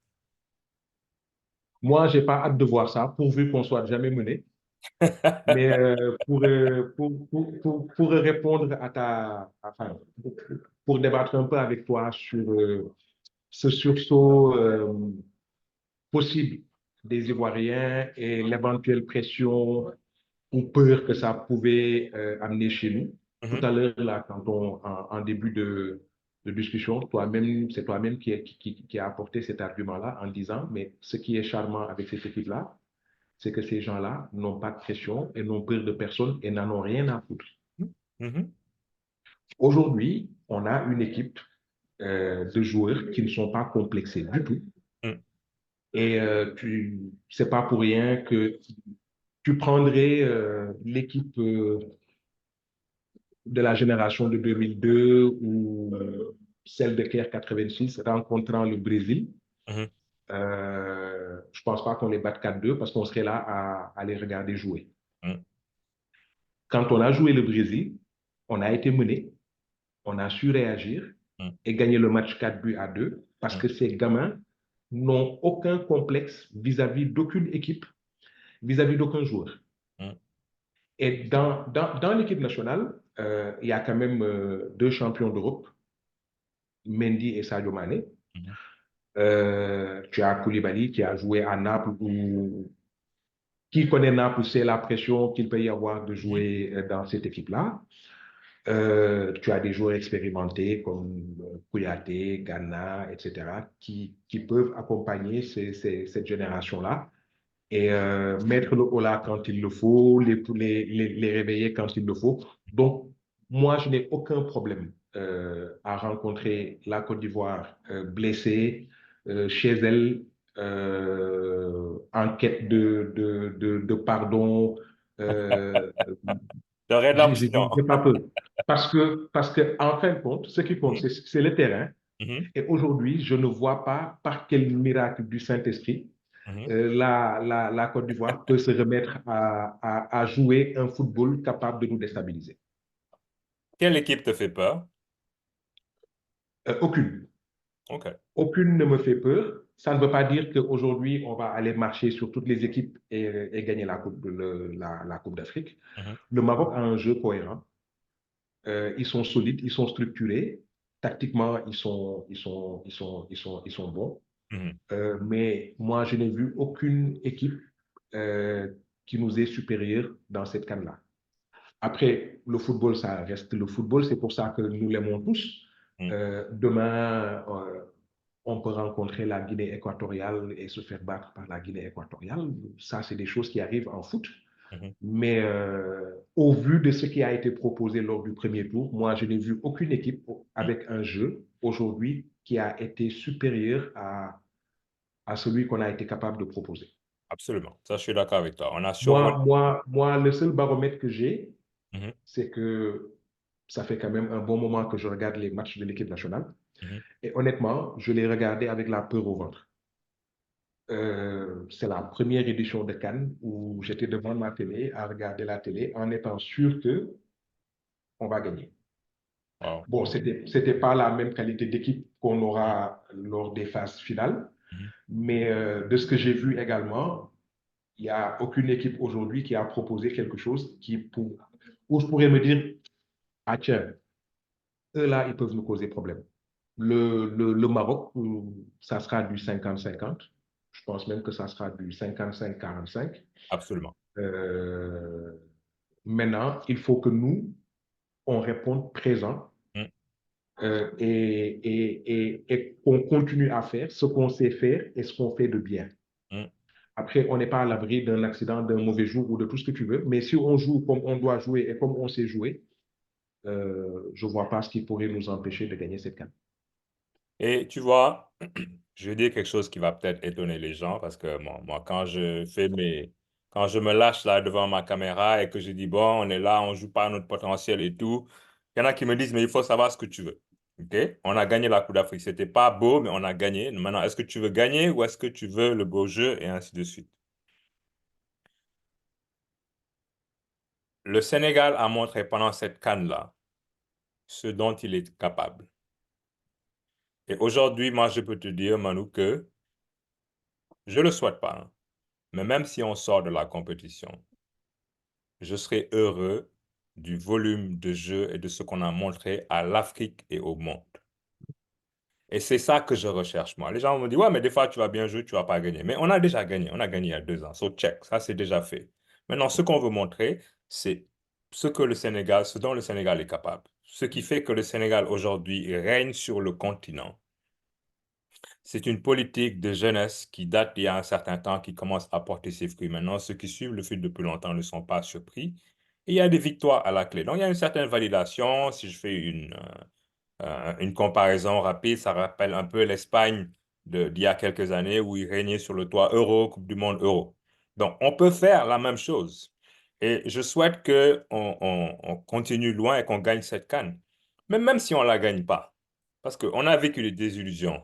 Moi, j'ai pas hâte de voir ça, pourvu qu'on soit jamais mené. Mais pour répondre à enfin, pour débattre un peu avec toi sur ce sursaut possible des Ivoiriens et l'éventuelle pression ou peur que ça pouvait amener chez nous. Tout Mhm, à l'heure, là, en début de discussion, toi-même, c'est toi-même qui a apporté cet argument-là en disant, mais ce qui est charmant avec cette équipe-là, c'est que ces gens-là n'ont pas de pression et n'ont peur de personne et n'en ont rien à foutre. mhm, Aujourd'hui, on a une équipe de joueurs qui ne sont pas complexés du tout. mhm, Et c'est pas pour rien que tu prendrais l'équipe de la génération de 2002 ou celle de Caire 86 rencontrant le Brésil. mhm, Je pense pas qu'on les batte 4-2 parce qu'on serait là à les regarder jouer. mhm, Quand on a joué le Brésil, on a été mené, on a su réagir mhm, et gagner le match 4-2 parce mhm, que ces gamins n'ont aucun complexe vis-à-vis d'aucune équipe, vis-à-vis d'aucun joueur. mhm, Et dans l'équipe nationale, il y a quand même deux champions d'Europe, Mendy et Sadio Mané. mhm, Tu as Koulibaly qui a joué à Naples, ou qui connaît Naples, c'est la pression qu'il peut y avoir de mhm. jouer dans cette équipe-là. Tu as des joueurs expérimentés comme Kouyaté, Ghana, etc., qui peuvent accompagner cette génération-là et mettre le holà quand il le faut, les réveiller quand il le faut. Donc, moi, je n'ai aucun problème à rencontrer la Côte d'Ivoire blessée chez elle, en quête de pardon. Euh, De rédemption. j'ai pas peur. Parce que, en fin de compte, ce qui compte, Mhm, c'est le terrain. mhm, Et aujourd'hui, je ne vois pas par quel miracle du Saint-Esprit mhm. la Côte d'Ivoire peut se remettre à jouer un football capable de nous déstabiliser. Quelle équipe te fait peur? Aucune. OK. Aucune ne me fait peur. Ça ne veut pas dire qu'aujourd'hui, on va aller marcher sur toutes les équipes et gagner la Coupe d'Afrique. Mhm, Le Maroc a un jeu cohérent. Ils sont solides, ils sont structurés. Tactiquement, ils sont bons. mhm. Mais moi, je n'ai vu aucune équipe euh, qui nous est supérieure dans cette canne-là. Après, le football, ça reste le football. C'est pour ça que nous l'aimons tous. Mhm. Demain, on peut rencontrer la Guinée équatoriale et se faire battre par la Guinée équatoriale. Ça, c'est des choses qui arrivent en foot. Mhm. Mais au vu de ce qui a été proposé lors du premier tour, moi, je n'ai vu aucune équipe Mhm. avec un jeu aujourd'hui qui a été supérieur à celui qu'on a été capable de proposer. Absolument. Ça, je suis d'accord avec toi. On a survolé. Moi, le seul baromètre que j'ai, Mhm, c'est que ça fait quand même un bon moment que je regarde les matchs de l'équipe nationale. mhm. Et honnêtement, je les regardais avec la peur au ventre. C'est la première édition de Cannes où j'étais devant ma télé à regarder la télé en étant sûr que on va gagner. Wow. Bon, c'était pas la même qualité d'équipe qu'on Mhm, aura lors des phases finales, mhm. mais de ce que j'ai vu également, il n'y a aucune équipe aujourd'hui qui a proposé quelque chose où je pourrais me dire, ah tiens, eux là, ils peuvent nous causer problème. Le Maroc, ça sera du 50-50. Je pense même que ça sera du 55-45. Absolument. Euh, Maintenant, il faut que nous, on réponde présent Mhm, et qu'on continue à faire ce qu'on sait faire et ce qu'on fait de bien. mhm. Après, on n'est pas à l'abri d'un accident, d'un mauvais jour ou de tout ce que tu veux, mais si on joue comme on doit jouer et comme on sait jouer, je ne vois pas ce qui pourrait nous empêcher de gagner cette canne. Et tu vois, je vais dire quelque chose qui va peut-être étonner les gens parce que moi, quand je me lâche là devant ma caméra et que je dis, bon, on est là, on joue pas à notre potentiel et tout, il y en a qui me disent, mais il faut savoir ce que tu veux. OK? On a gagné la Coupe d'Afrique. C'était pas beau, mais on a gagné. Maintenant, est-ce que tu veux gagner ou est-ce que tu veux le beau jeu et ainsi de suite? Le Sénégal a montré pendant cette CAN-là ce dont il est capable. Et aujourd'hui, moi, je peux te dire, Manu, que je le souhaite pas, hein. Mais même si on sort de la compétition, je serai heureux du volume de jeu et de ce qu'on a montré à l'Afrique et au monde. Et c'est ça que je recherche, moi. Les gens me disent, ouais, mais des fois, tu vas bien jouer, tu vas pas gagner. Mais on a déjà gagné. On a gagné il y a 2 ans. So, check. Ça, c'est déjà fait. Maintenant, ce qu'on veut montrer, c'est ce que le Sénégal, ce dont le Sénégal est capable. Ce qui fait que le Sénégal, aujourd'hui, règne sur le continent. C'est une politique de jeunesse qui date d'il y a un certain temps, qui commence à porter ses fruits. Maintenant, ceux qui suivent le foot depuis longtemps ne sont pas surpris. Et il y a des victoires à la clé. Donc, il y a une certaine validation. Si je fais une comparaison rapide, ça rappelle un peu l'Espagne d'il y a quelques années où il régnait sur le toit Euro, Coupe du Monde Euro. Donc, on peut faire la même chose. Et je souhaite qu'on continue loin et qu'on gagne cette CAN. Mais même si on ne la gagne pas, parce qu'on a vécu des désillusions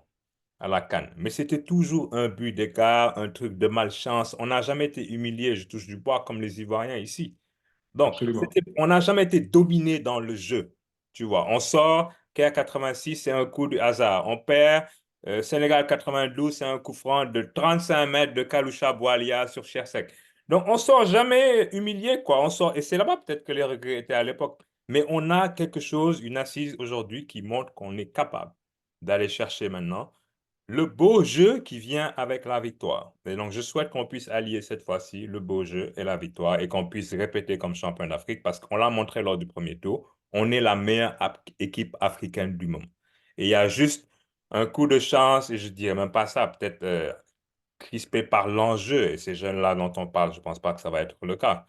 à la CAN, mais c'était toujours un but d'écart, un truc de malchance. On n'a jamais été humilié, je touche du bois, comme les Ivoiriens ici. Donc, Absolument. on n'a jamais été dominé dans le jeu. Tu vois, on sort, Caire 86, c'est un coup de hasard. On perd, Sénégal 92, c'est un coup franc de 35 mètres de Kaloucha Boualia sur Chersek. Donc, on sort jamais humilié, quoi. On sort, et c'est là-bas peut-être que les regrets étaient à l'époque. Mais on a quelque chose, une assise aujourd'hui qui montre qu'on est capable d'aller chercher maintenant le beau jeu qui vient avec la victoire. Et donc, je souhaite qu'on puisse allier cette fois-ci le beau jeu et la victoire et qu'on puisse répéter comme champion d'Afrique parce qu'on l'a montré lors du premier tour. On est la meilleure équipe africaine du moment. Et il y a juste un coup de chance, et je dirais même pas ça, peut-être crispé par l'enjeu. Et ces jeunes-là dont on parle, je pense pas que ça va être le cas.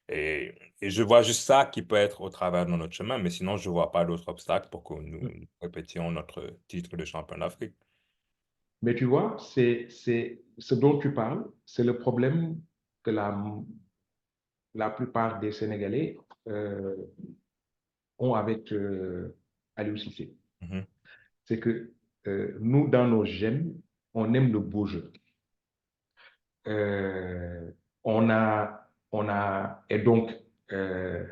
Et je vois juste ça qui peut être au travers de notre chemin, mais sinon, je vois pas d'autres obstacles pour que nous répétions notre titre de champion d'Afrique. Mais tu vois, c'est ce dont tu parles, c'est le problème que la plupart des Sénégalais euh, ont avec Aliou Cissé. Mhm. C'est que nous, dans nos gènes, on aime le beau jeu. Euh, et donc, euh,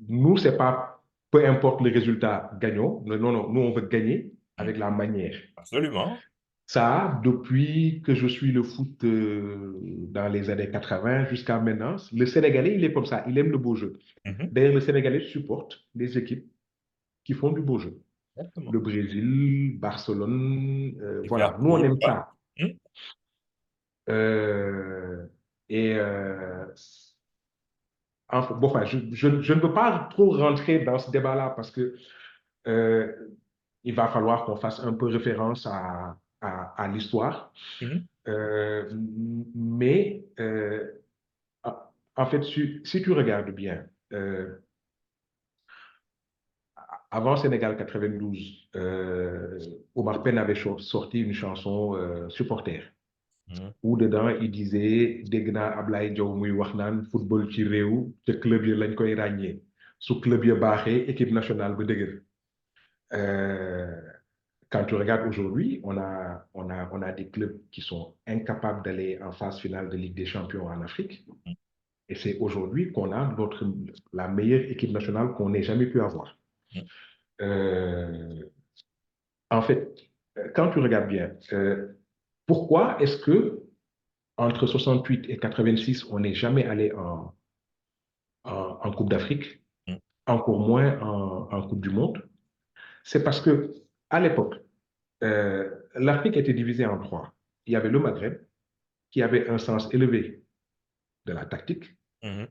nous, c'est pas, peu importe le résultat, gagnons. Non, non, nous, on veut gagner Mhm. avec la manière. Absolument. Ça, depuis que je suis le foot dans les années 80 jusqu'à maintenant, le Sénégalais, il est comme ça, il aime le beau jeu. Mhm. D'ailleurs, le Sénégalais supporte les équipes qui font du beau jeu. Exactement. Le Brésil, Barcelone, voilà, nous, on Liverpool, aime ouais. ça. Mhm. Euh, et bon, enfin, je ne veux pas trop rentrer dans ce débat-là parce que euh, il va falloir qu'on fasse un peu référence à l'histoire. Mhm. Euh, mais en fait, si tu regardes bien, avant Sénégal 92, Omar Pène avait sorti une chanson Supporter, Mhm. où dedans il disait dégg naa Ablaye Diaw muy wax naan football ci réew te club yi lañ koy ràññee su club yi baaxee équipe nationale ba dëgër. Euh, Quand tu regardes aujourd'hui, on a des clubs qui sont incapables d'aller en phase finale de Ligue des Champions en Afrique. Et c'est aujourd'hui qu'on a la meilleure équipe nationale qu'on ait jamais pu avoir. Mhm. Euh, En fait, quand tu regardes bien, pourquoi est-ce que entre 68 et 86, on n'est jamais allé en Coupe d'Afrique, Mhm. encore moins en Coupe du Monde? C'est parce que à l'époque, l'Afrique était divisée en trois. Il y avait le Maghreb, qui avait un sens élevé de la tactique, Mhm.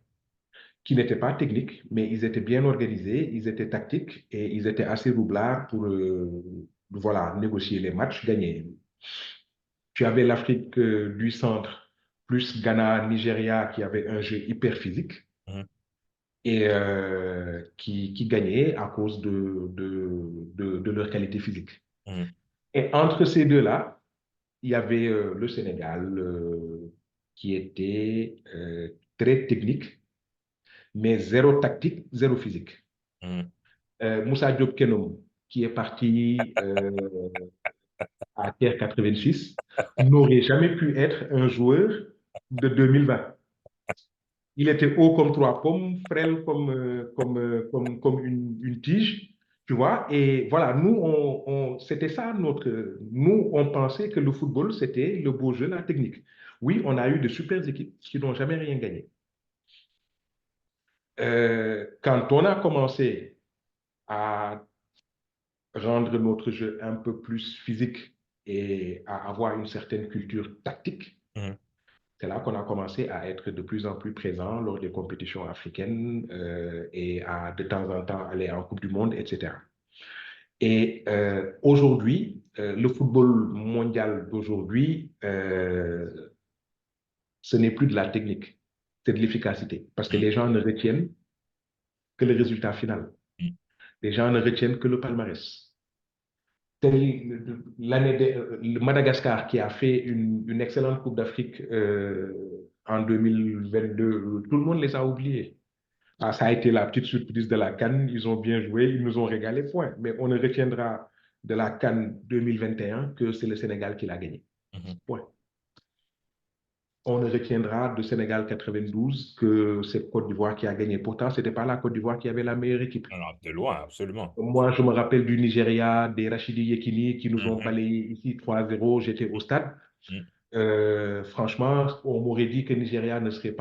qui n'était pas technique, mais ils étaient bien organisés, ils étaient tactiques et ils étaient assez roublards pour voilà, négocier les matchs, gagner. Tu avais l'Afrique du Centre, plus Ghana, Nigeria, qui avait un jeu hyper physique Mhm. et qui gagnait à cause de leur qualité physique. Mhm. Et entre ces deux-là, il y avait le Sénégal qui était très technique, mais zéro tactique, zéro physique. Mhm. Moussa Diop Kenom, qui est parti à Caire 86, n'aurait jamais pu être un joueur de 2020. Il était haut comme trois pommes, frêle comme une tige, tu vois. Et voilà, nous, c'était ça notre. Nous, on pensait que le football, c'était le beau jeu, la technique. Oui, on a eu de super équipes qui n'ont jamais rien gagné. Quand on a commencé à rendre notre jeu un peu plus physique et à avoir une certaine culture tactique, Mhm. c'est là qu'on a commencé à être de plus en plus présent lors des compétitions africaines et à de temps en temps aller en Coupe du Monde, etc. Et aujourd'hui, le football mondial d'aujourd'hui, ce n'est plus de la technique, c'est de l'efficacité. Parce que Mhm. les gens ne retiennent que le résultat final. Mhm. Les gens ne retiennent que le palmarès. Le Madagascar qui a fait une excellente Coupe d'Afrique en 2022, tout le monde les a oubliés. Ah, ça a été la petite surprise de la CAN. Ils ont bien joué, ils nous ont régalé, point. Mais on ne retiendra de la CAN 2021 que c'est le Sénégal qui l'a gagné. Mhm. Point. On ne retiendra de Sénégal 92 que c'est Côte d'Ivoire qui a gagné. Pourtant, ce n'était pas la Côte d'Ivoire qui avait la meilleure équipe. Non, non, de loin, absolument. Moi, je me rappelle du Nigeria, des Rachidi Yekini qui nous ont Mhm. balayés ici 3-0. J'étais au stade. Mhm. Franchement, on m'aurait dit que le Nigeria ne serait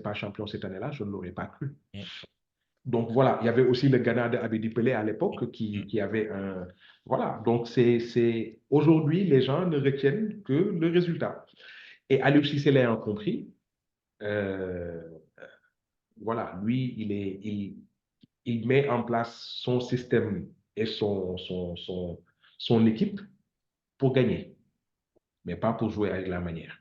pas champion cette année-là. Je ne l'aurais pas cru. Mhm. Donc voilà, il y avait aussi le Ghana de Abedi Pelé à l'époque Mhm. qui avait un. Voilà, donc aujourd'hui, les gens ne retiennent que le résultat. Et Aliou Cissé l'a compris. Euh, voilà, lui, il met en place son système et son équipe pour gagner, mais pas pour jouer avec la manière.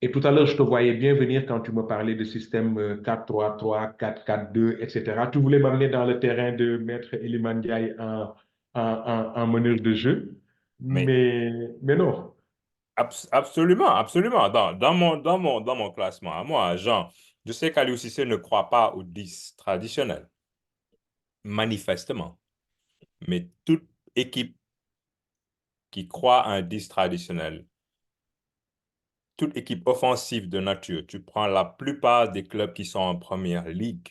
Et tout à l'heure, je te voyais bien venir quand tu me parlais de système 4-3-3, 4-4-2, etc. Tu voulais m'amener dans le terrain de Maître Eliman Ndiaye en meneur de jeu, Mais mais non. absolument, absolument. Dans mon classement, à moi, Jean, je sais qu'Aliou Cissé ne croit pas aux 10 traditionnels, manifestement. Mais toute équipe qui croit à un 10 traditionnel, toute équipe offensive de nature, tu prends la plupart des clubs qui sont en première ligue,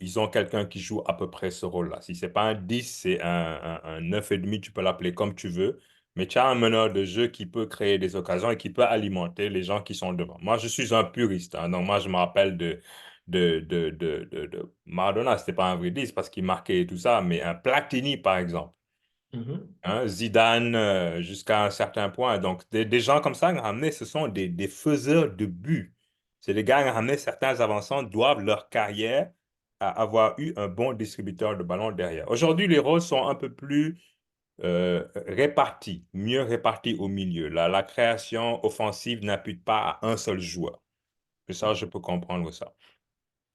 ils ont quelqu'un qui joue à peu près ce rôle-là. Si c'est pas un 10, c'est un 9,5, tu peux l'appeler comme tu veux. Mais tu as un meneur de jeu qui peut créer des occasions et qui peut alimenter les gens qui sont devant. Moi, je suis un puriste, hein. Donc, moi, je me rappelle de Maradona. Ce n'était pas un vrai 10 parce qu'il marquait et tout ça, mais un Platini, par exemple. Mhm. Hein, Zidane, jusqu'à un certain point. Donc, des gens comme ça, ramener, ce sont des faiseurs de buts. C'est des gars, ramener, certains avançants doivent leur carrière à avoir eu un bon distributeur de ballon derrière. Aujourd'hui, les rôles sont un peu plus répartis, mieux répartis au milieu. La création offensive n'impute pas à un seul joueur. Et ça, je peux comprendre ça.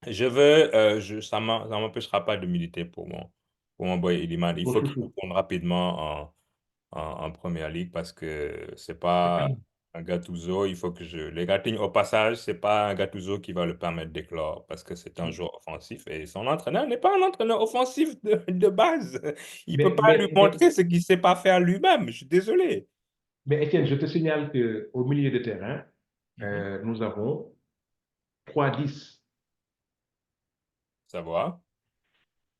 Ça m'empêchera pas de militer pour mon boy Iliman. Il Pour faut qu'il chouchou. retourne rapidement en première ligue parce que c'est pas un Gattuso. Il faut que je. Les Gattuso, au passage, c'est pas un Gattuso qui va le permettre d'éclore parce que c'est un joueur offensif et son entraîneur n'est pas un entraîneur offensif de base. Il peut Mais, pas lui mais, mais, montrer ce qu'il sait pas faire lui-même. Je suis désolé. mais Étienne, je te signale qu'au milieu de terrain, Mhm. nous avons 3-10. Ça va.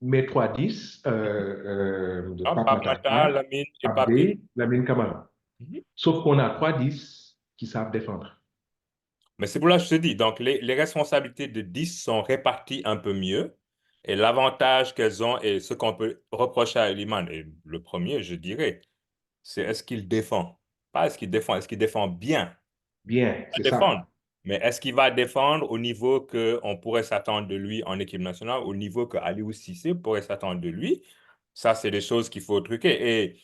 Mais 3-10, de Ah, Pape Pape Matar, Matar, Lamine et Papé. Abdé, Lamine Camara. Mhm. Sauf qu'on a 3-10 qui savent défendre. Mais c'est pour là que je te dis, donc les responsabilités de 10 sont réparties un peu mieux. Et l'avantage qu'elles ont et ce qu'on peut reprocher à Eliman, et le premier, je dirais, c'est est-ce qu'il défend? Pas est-ce qu'il défend bien? Bien, Va c'est défendre. ça. Mais est-ce qu'il va défendre au niveau qu'on pourrait s'attendre de lui en équipe nationale, au niveau que Aliou Cissé pourrait s'attendre de lui? Ça, c'est des choses qu'il faut truquer. Et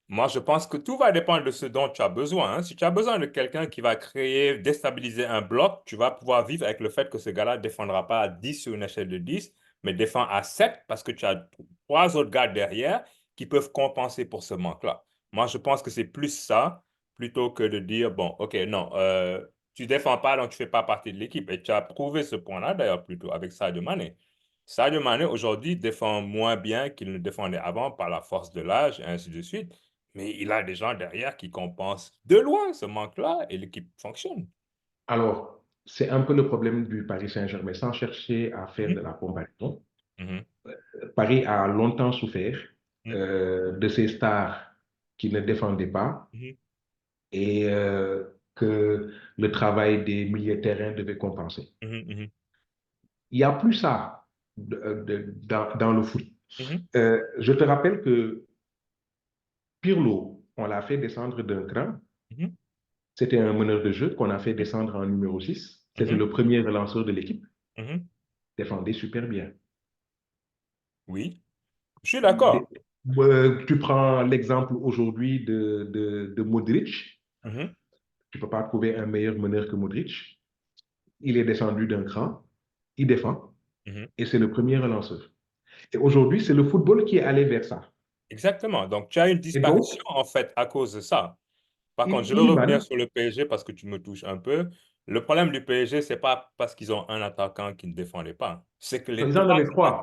moi, je pense que tout va dépendre de ce dont tu as besoin, hein. Si tu as besoin de quelqu'un qui va créer, déstabiliser un bloc, tu vas pouvoir vivre avec le fait que ce gars-là ne défendra pas à 10 sur une échelle de 10, mais défend à 7 parce que tu as trois autres gars derrière qui peuvent compenser pour ce manque-là. Moi, je pense que c'est plus ça plutôt que de dire, bon, OK, non, tu défends pas, donc tu fais pas partie de l'équipe. Et tu as prouvé ce point-là, d'ailleurs, plutôt avec Sadio Mané. Sadio Mané, aujourd'hui, défend moins bien qu'il ne défendait avant par la force de l'âge et ainsi de suite. Mais il a des gens derrière qui compensent de loin ce manque-là et l'équipe fonctionne. Alors, c'est un peu le problème du Paris Saint-Germain, sans chercher à faire de Mhm, la comparaison. mhm, Paris a longtemps souffert mhm, de ces stars qui ne défendaient pas mhm. et que le travail des milieux de terrain devait compenser. Mhm, mhm, Il n'y a plus ça dans le foot. Je te rappelle que Pirlo, on l'a fait descendre d'un cran. mhm, C'était un meneur de jeu qu'on a fait descendre en numéro 6. C'était mhm, le premier relanceur de l'équipe. mhm. Défendait super bien. Oui, je suis d'accord. Tu prends l'exemple aujourd'hui de Modric. Mhm, Tu ne peux pas trouver un meilleur meneur que Modric. Il est descendu d'un cran. Il défend. mhm. Et c'est le premier relanceur. Et aujourd'hui, c'est le football qui est allé vers ça. Exactement. Donc, tu as une Et donc, disparition, en fait, à cause de ça. Par contre, je veux revenir Iman, sur le PSG parce que tu me touches un peu. Le problème du PSG, c'est pas parce qu'ils ont un attaquant qui ne défendait pas. C'est que les ils en trois avaient attaquants, trois.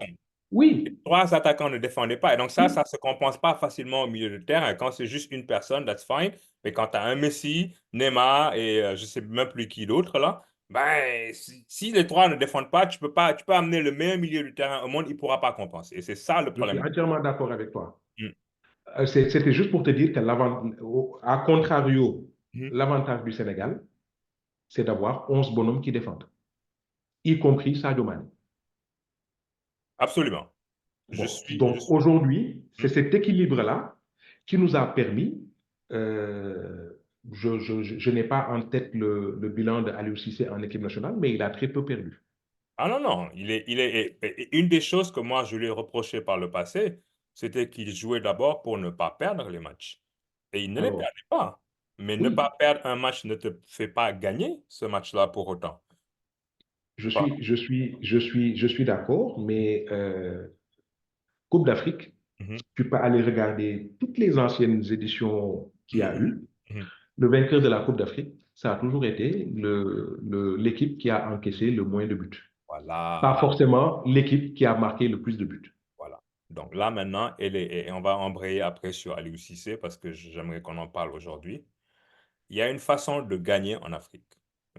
Oui, ne défendaient pas. Et donc ça oui. se compense pas facilement au milieu de terrain. Quand c'est juste une personne, that's fine. Mais quand tu as un Messi, Neymar et je sais même plus qui d'autre là, ben, si les trois ne défendent pas, tu peux amener le meilleur milieu du terrain au monde, il ne pourra pas compenser. Et c'est ça le Je suis problème. entièrement d'accord avec toi. Mm. C'était juste pour te dire que à contrario, Mhm. l'avantage du Sénégal, c'est d'avoir 11 bonhommes qui défendent, y compris Sadio Mane. Absolument. Bon, Je donc suis. aujourd'hui, c'est Mm. cet équilibre-là qui nous a permis, euh, je n'ai pas en tête le bilan de Aliou Cissé en équipe nationale, mais il a très peu perdu. Ah non, non, et une des choses que moi je lui ai reproché par le passé, c'était qu'il jouait d'abord pour ne pas perdre les matchs. Et il ne les Alors, perdait pas. Mais ne pas oui, perdre un match ne te fait pas gagner ce match-là pour autant. Pas. je suis d'accord, mais Coupe d'Afrique, Mhm, tu peux aller regarder toutes les anciennes éditions qu'il y a mhm, eu. mhm. Le vainqueur de la Coupe d'Afrique, ça a toujours été l'équipe qui a encaissé le moins de buts. Pas Voilà, forcément l'équipe qui a marqué le plus de buts. voilà. Donc là maintenant, et on va embrayer après sur Aliou Cissé parce que j'aimerais qu'on en parle aujourd'hui. Il y a une façon de gagner en Afrique.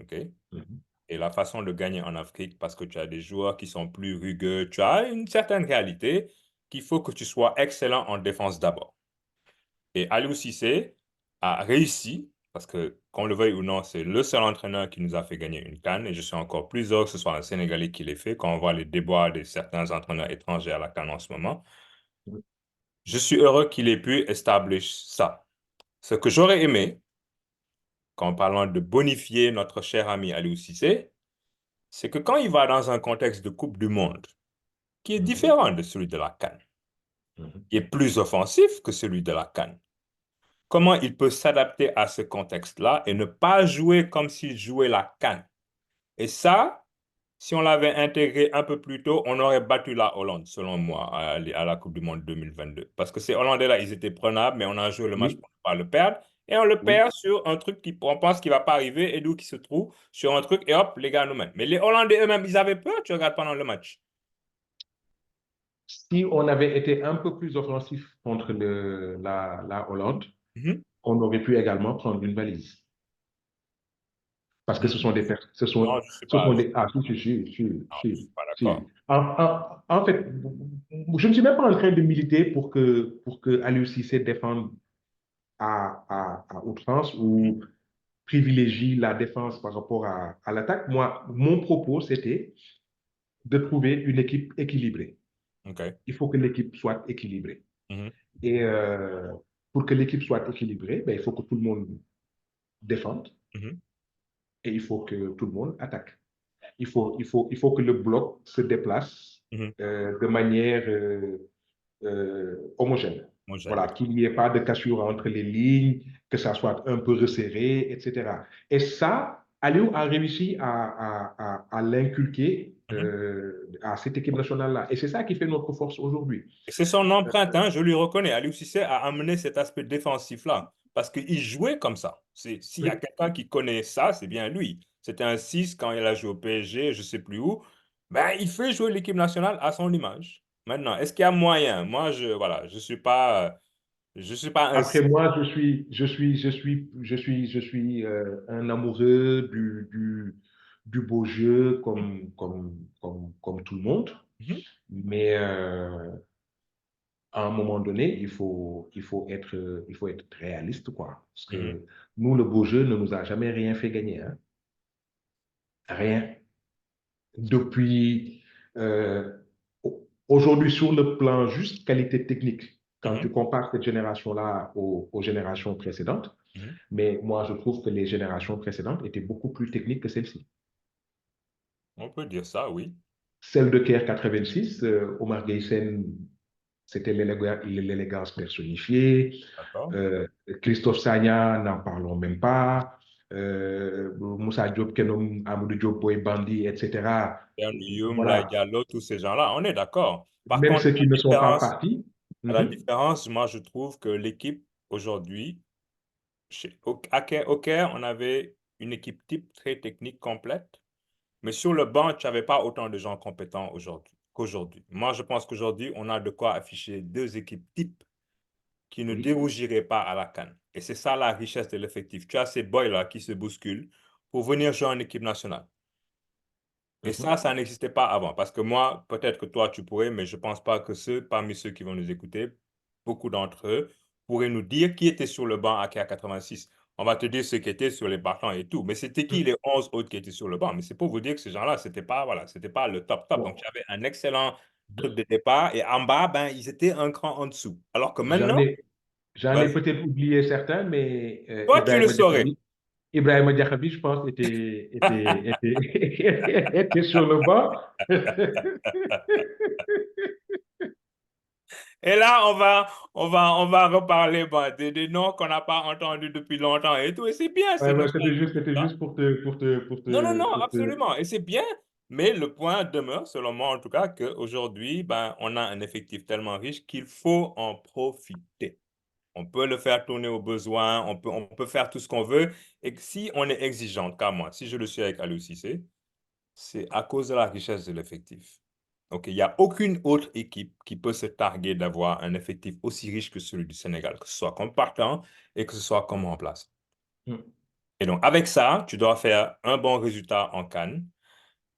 OK? Mhm. Et la façon de gagner en Afrique, parce que tu as des joueurs qui sont plus rugueux, tu as une certaine réalité qu'il faut que tu sois excellent en défense d'abord. Et Aliou Cissé a réussi, parce que qu'on le veuille ou non, c'est le seul entraîneur qui nous a fait gagner une CAN, et je suis encore plus heureux que ce soit un Sénégalais qui l'ait fait, quand on voit les déboires de certains entraîneurs étrangers à la CAN en ce moment. Je suis heureux qu'il ait pu établir ça. Ce que j'aurais aimé, quand parlant de bonifier notre cher ami Aliou Cissé, c'est que quand il va dans un contexte de Coupe du Monde, qui est Mhm. différent de celui de la CAN, Mhm. qui est plus offensif que celui de la CAN, comment il peut s'adapter à ce contexte-là et ne pas jouer comme s'il jouait la CAN? Et ça, si on l'avait intégré un peu plus tôt, on aurait battu la Hollande, selon moi, à la Coupe du Monde 2022. Parce que ces Hollandais-là, ils étaient prenables, mais on a joué le match Oui, pour ne pas le perdre. Et on le oui. perd sur un truc on pense qu'il ne va pas arriver et d'où qui se trouve sur un truc et hop, les gars nous mènent. Mais les Hollandais eux-mêmes, ils avaient peur, tu regardes pendant le match. Si on avait été un peu plus offensif contre la Hollande, Mhm. on aurait pu également prendre une valise. Parce que Mhm. ce sont des personnes, Non, ce sont je des, suis ah, pas, non, je suis pas d'accord. si. En fait, je ne suis même pas en train de militer pour que Aliou Cissé défende à outrance Mhm. ou privilégie la défense par rapport à l'attaque. Moi, mon propos, c'était de trouver une équipe équilibrée. OK. Il faut que l'équipe soit équilibrée. Mhm. Et pour que l'équipe soit équilibrée, ben, il faut que tout le monde défende Mhm. et il faut que tout le monde attaque. Il faut que le bloc se déplace Mhm. de manière homogène. Moi, j'aime, Voilà, oui. qu'il n'y ait pas de cassure entre les lignes, que ça soit un peu resserré, etc. Et ça, Aliou a réussi à l'inculquer Mhm. à cette équipe nationale-là. Et c'est ça qui fait notre force aujourd'hui. Et c'est son empreinte, hein, je lui reconnais. Aliou Cissé a amené cet aspect défensif-là parce qu'il jouait comme ça. S'il y a Oui. quelqu'un qui connaît ça, c'est bien lui. C'était un 6 quand il a joué au PSG, je ne sais plus où. Ben, il fait jouer l'équipe nationale à son image. Maintenant, est-ce qu'il y a moyen? Moi, voilà, je suis pas un Après 6. moi, je suis un amoureux du beau jeu comme tout le monde. Mhm. Mais à un moment donné, il faut être réaliste, quoi. Parce Mhm, que nous, le beau jeu ne nous a jamais rien fait gagner, hein. Rien. Depuis euh, aujourd'hui, sur le plan juste qualité technique, quand mhm, tu compares cette génération-là aux générations précédentes, mhm. mais moi, je trouve que les générations précédentes étaient beaucoup plus techniques que celle-ci. On peut dire ça, oui. Celle de Caire 86, Omar Gueysen, c'était l'élégance personnifiée. D'accord. Euh, Christophe Sagna, n'en parlons même pas. Moussa Diop, Kenom, Amadou Diop, Boy Bandi, etc. Youm, Lai Voilà. Diallo, tous ces gens-là, on est d'accord. Par Même contre, ceux qui ne sont pas partis. à la Mhm. différence, moi, je trouve que l'équipe aujourd'hui, au Caire, on avait une équipe type très technique complète, mais sur le banc, tu n'avais pas autant de gens compétents qu'aujourd'hui. Moi, je pense qu'aujourd'hui, on a de quoi afficher deux équipes types qui ne Oui. dérougiraient pas à la CAN. Et c'est ça la richesse de l'effectif. Tu as ces boys-là qui se bousculent pour venir jouer en équipe nationale. Et Mhm. ça n'existait pas avant. Parce que moi, peut-être que toi, tu pourrais, mais je ne pense pas que parmi ceux qui vont nous écouter, beaucoup d'entre eux pourraient nous dire qui était sur le banc à 86. On va te dire ceux qui étaient sur les partants et tout. Mais c'était qui Mhm. les 11 autres qui étaient sur le banc? Mais c'est pour vous dire que ces gens-là, c'était pas, voilà, c'était pas le top top. Donc, Bon. tu avais un excellent truc de départ et en bas, ben, ils étaient un cran en dessous. Alors que J'en maintenant, ai, j'en ai vas-y. peut-être oublié certains, mais Toi, tu le saurais. Ibrahima Diakhaby, je pense, était sur le banc. Et là, on va reparler bon, des noms qu'on n'a pas entendus depuis longtemps et tout. Et c'est bien, c'est Ouais, ouais, nostalgique tout c'était ça. juste Non, non, non, pour te... absolument. Et c'est bien. Mais le point demeure, selon moi en tout cas, qu'aujourd'hui, ben, on a un effectif tellement riche qu'il faut en profiter. On peut le faire tourner au besoin, on peut faire tout ce qu'on veut. Et que si on est exigeant, comme moi, si je le suis avec Aliou Cissé, c'est à cause de la richesse de l'effectif. Donc, il n'y a aucune autre équipe qui peut se targuer d'avoir un effectif aussi riche que celui du Sénégal, que ce soit comme partant et que ce soit comme en place. Hmm. Et donc, avec ça, tu dois faire un bon résultat en CAN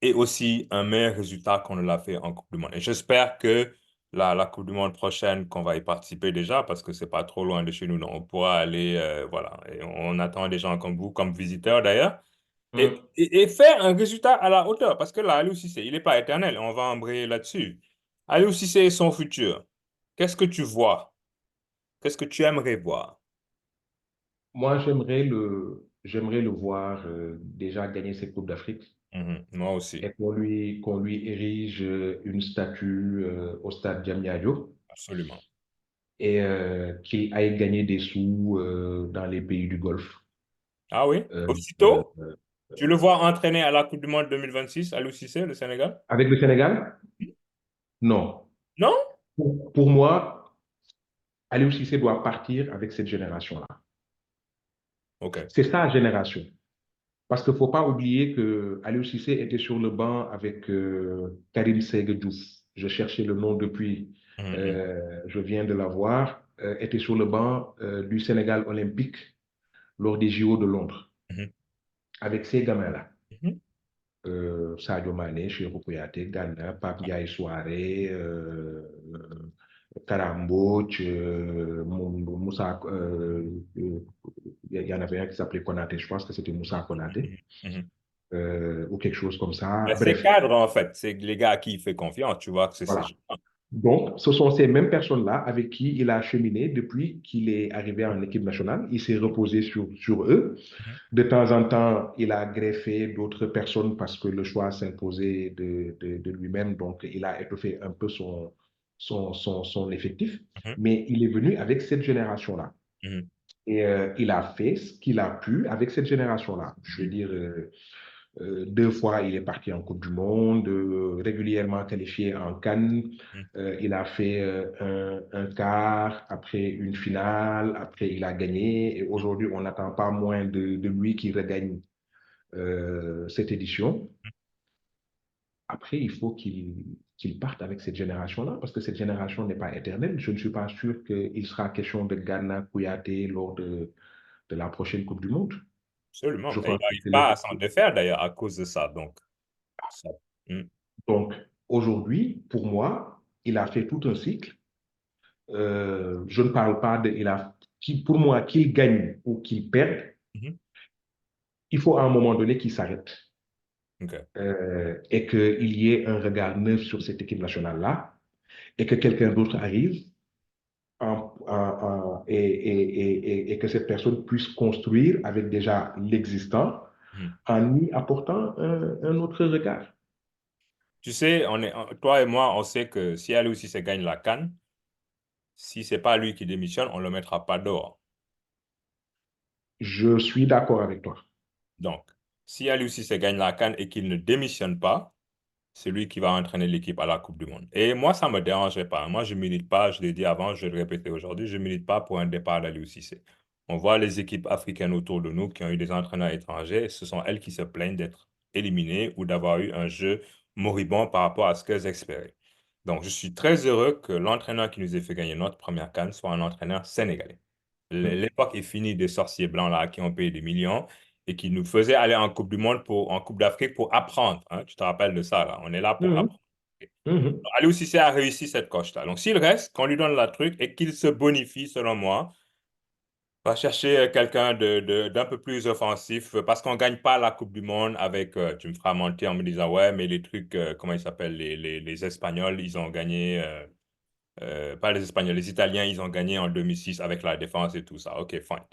et aussi un meilleur résultat qu'on ne l'a fait en Coupe du Monde. Et j'espère que la Coupe du Monde prochaine, qu'on va y participer déjà, parce que c'est pas trop loin de chez nous, donc on pourra aller, voilà. Et on attend des gens comme vous, comme visiteurs d'ailleurs. Hmm. Et faire un résultat à la hauteur. Parce que là, Aliou Cissé, il n'est pas éternel. On va embrayer là-dessus. Aliou Cissé et son futur. Qu'est-ce que tu vois? Qu'est-ce que tu aimerais voir? Moi, j'aimerais le voir déjà gagner cette Coupe d'Afrique Mhm. Moi aussi, et qu'on lui érige une statue au stade Diamniadio absolument. et qu'il aille gagner des sous dans les pays du Golfe. Ah oui? Euh, euh, Aussitôt, tu le vois entraîner à la Coupe du Monde 2026, Aliou Cissé, le Sénégal? avec le Sénégal? Non. Non? Pour moi, Aliou Cissé doit partir avec cette génération-là. OK. C'est sa génération. Parce qu'il ne faut pas oublier que Aliou Cissé était sur le banc avec Karim Ségue Diouf. Je cherchais le nom depuis, Mhm, je viens de l'avoir. Était sur le banc du Sénégal olympique lors des JO de Londres, mhm, avec ces gamins-là. mhm, Sadio Mané, Cheikhou Kouyaté, Gana, Pape Ndiaye Souaré, Karamboch, Moussa, il y en avait un qui s'appelait Konaté, je pense que c'était Moussa Konaté, mhm, mhm. ou quelque chose comme ça. Ben, c'est Bref, cadre, en fait. C'est les gars à qui il fait confiance. Tu vois que c'est ces voilà. gens. Donc, ce sont ces mêmes personnes-là avec qui il a cheminé depuis qu'il est arrivé en équipe nationale. Il s'est reposé sur eux. Mhm, De temps en temps, il a greffé d'autres personnes parce que le choix s'imposait de lui-même. Donc, il a étoffé un peu son effectif. mhm, Mais il est venu avec cette génération-là. mhm, Et il a fait ce qu'il a pu avec cette génération-là. Je veux mhm, dire, deux fois, il est parti en Coupe du Monde, régulièrement qualifié en Cannes. mhm, Il a fait un quart, après une finale, après il a gagné. Et aujourd'hui, on n'attend pas moins de lui qui regagne cette édition. Après, il faut qu'il parte avec cette génération-là, parce que cette génération n'est pas éternelle. Je ne suis pas sûr qu'il sera question de Ghana, Kouyaté lors de la prochaine Coupe du Monde. absolument. Je Et il pense que n'arrive c'est pas à s'en défaire, d'ailleurs, à cause de ça. Donc, ça. Mhm, Donc, aujourd'hui, pour moi, il a fait tout un cycle. je ne parle pas de pour moi, qu'il gagne ou qu'il perde, Mhm. il faut à un moment donné qu'il s'arrête OK. et qu'il y ait un regard neuf sur cette équipe nationale-là et que quelqu'un d'autre arrive et que cette personne puisse construire avec déjà l'existant Mhm. en y apportant un autre regard. Tu sais, toi et moi, on sait que si Aliou Cissé gagne la CAN, si c'est pas lui qui démissionne, on le mettra pas dehors. Je suis d'accord avec toi. Donc, si Aliou Cissé gagne la CAN et qu'il ne démissionne pas, c'est lui qui va entraîner l'équipe à la Coupe du Monde. Et moi, ça me dérangerait pas. Moi, je milite pas, je l'ai dit avant, je vais le répéter aujourd'hui, je milite pas pour un départ d'Aliou Cissé. On voit les équipes africaines autour de nous qui ont eu des entraîneurs étrangers, et ce sont elles qui se plaignent d'être éliminées ou d'avoir eu un jeu moribond par rapport à ce qu'elles espéraient. Donc, je suis très heureux que l'entraîneur qui nous ait fait gagner notre première CAN soit un entraîneur sénégalais. L'époque est finie des sorciers blancs là qui ont payé des millions et qui nous faisaient aller en Coupe du Monde en Coupe d'Afrique pour apprendre, hein. Tu te rappelles de ça là? On est là pour Mhm, apprendre. mhm. Aliou Cissé a réussi cette coche-là. Donc s'il reste, qu'on lui donne la truc et qu'il se bonifie, selon moi, va chercher quelqu'un d'un peu plus offensif parce qu'on ne gagne pas la Coupe du Monde avec, tu me feras mentir en me disant, ouais, mais les trucs, comment ils s'appellent, les Espagnols, ils ont gagné. Pas les Espagnols, les Italiens, ils ont gagné en 2006 avec la défense et tout ça. OK, fine.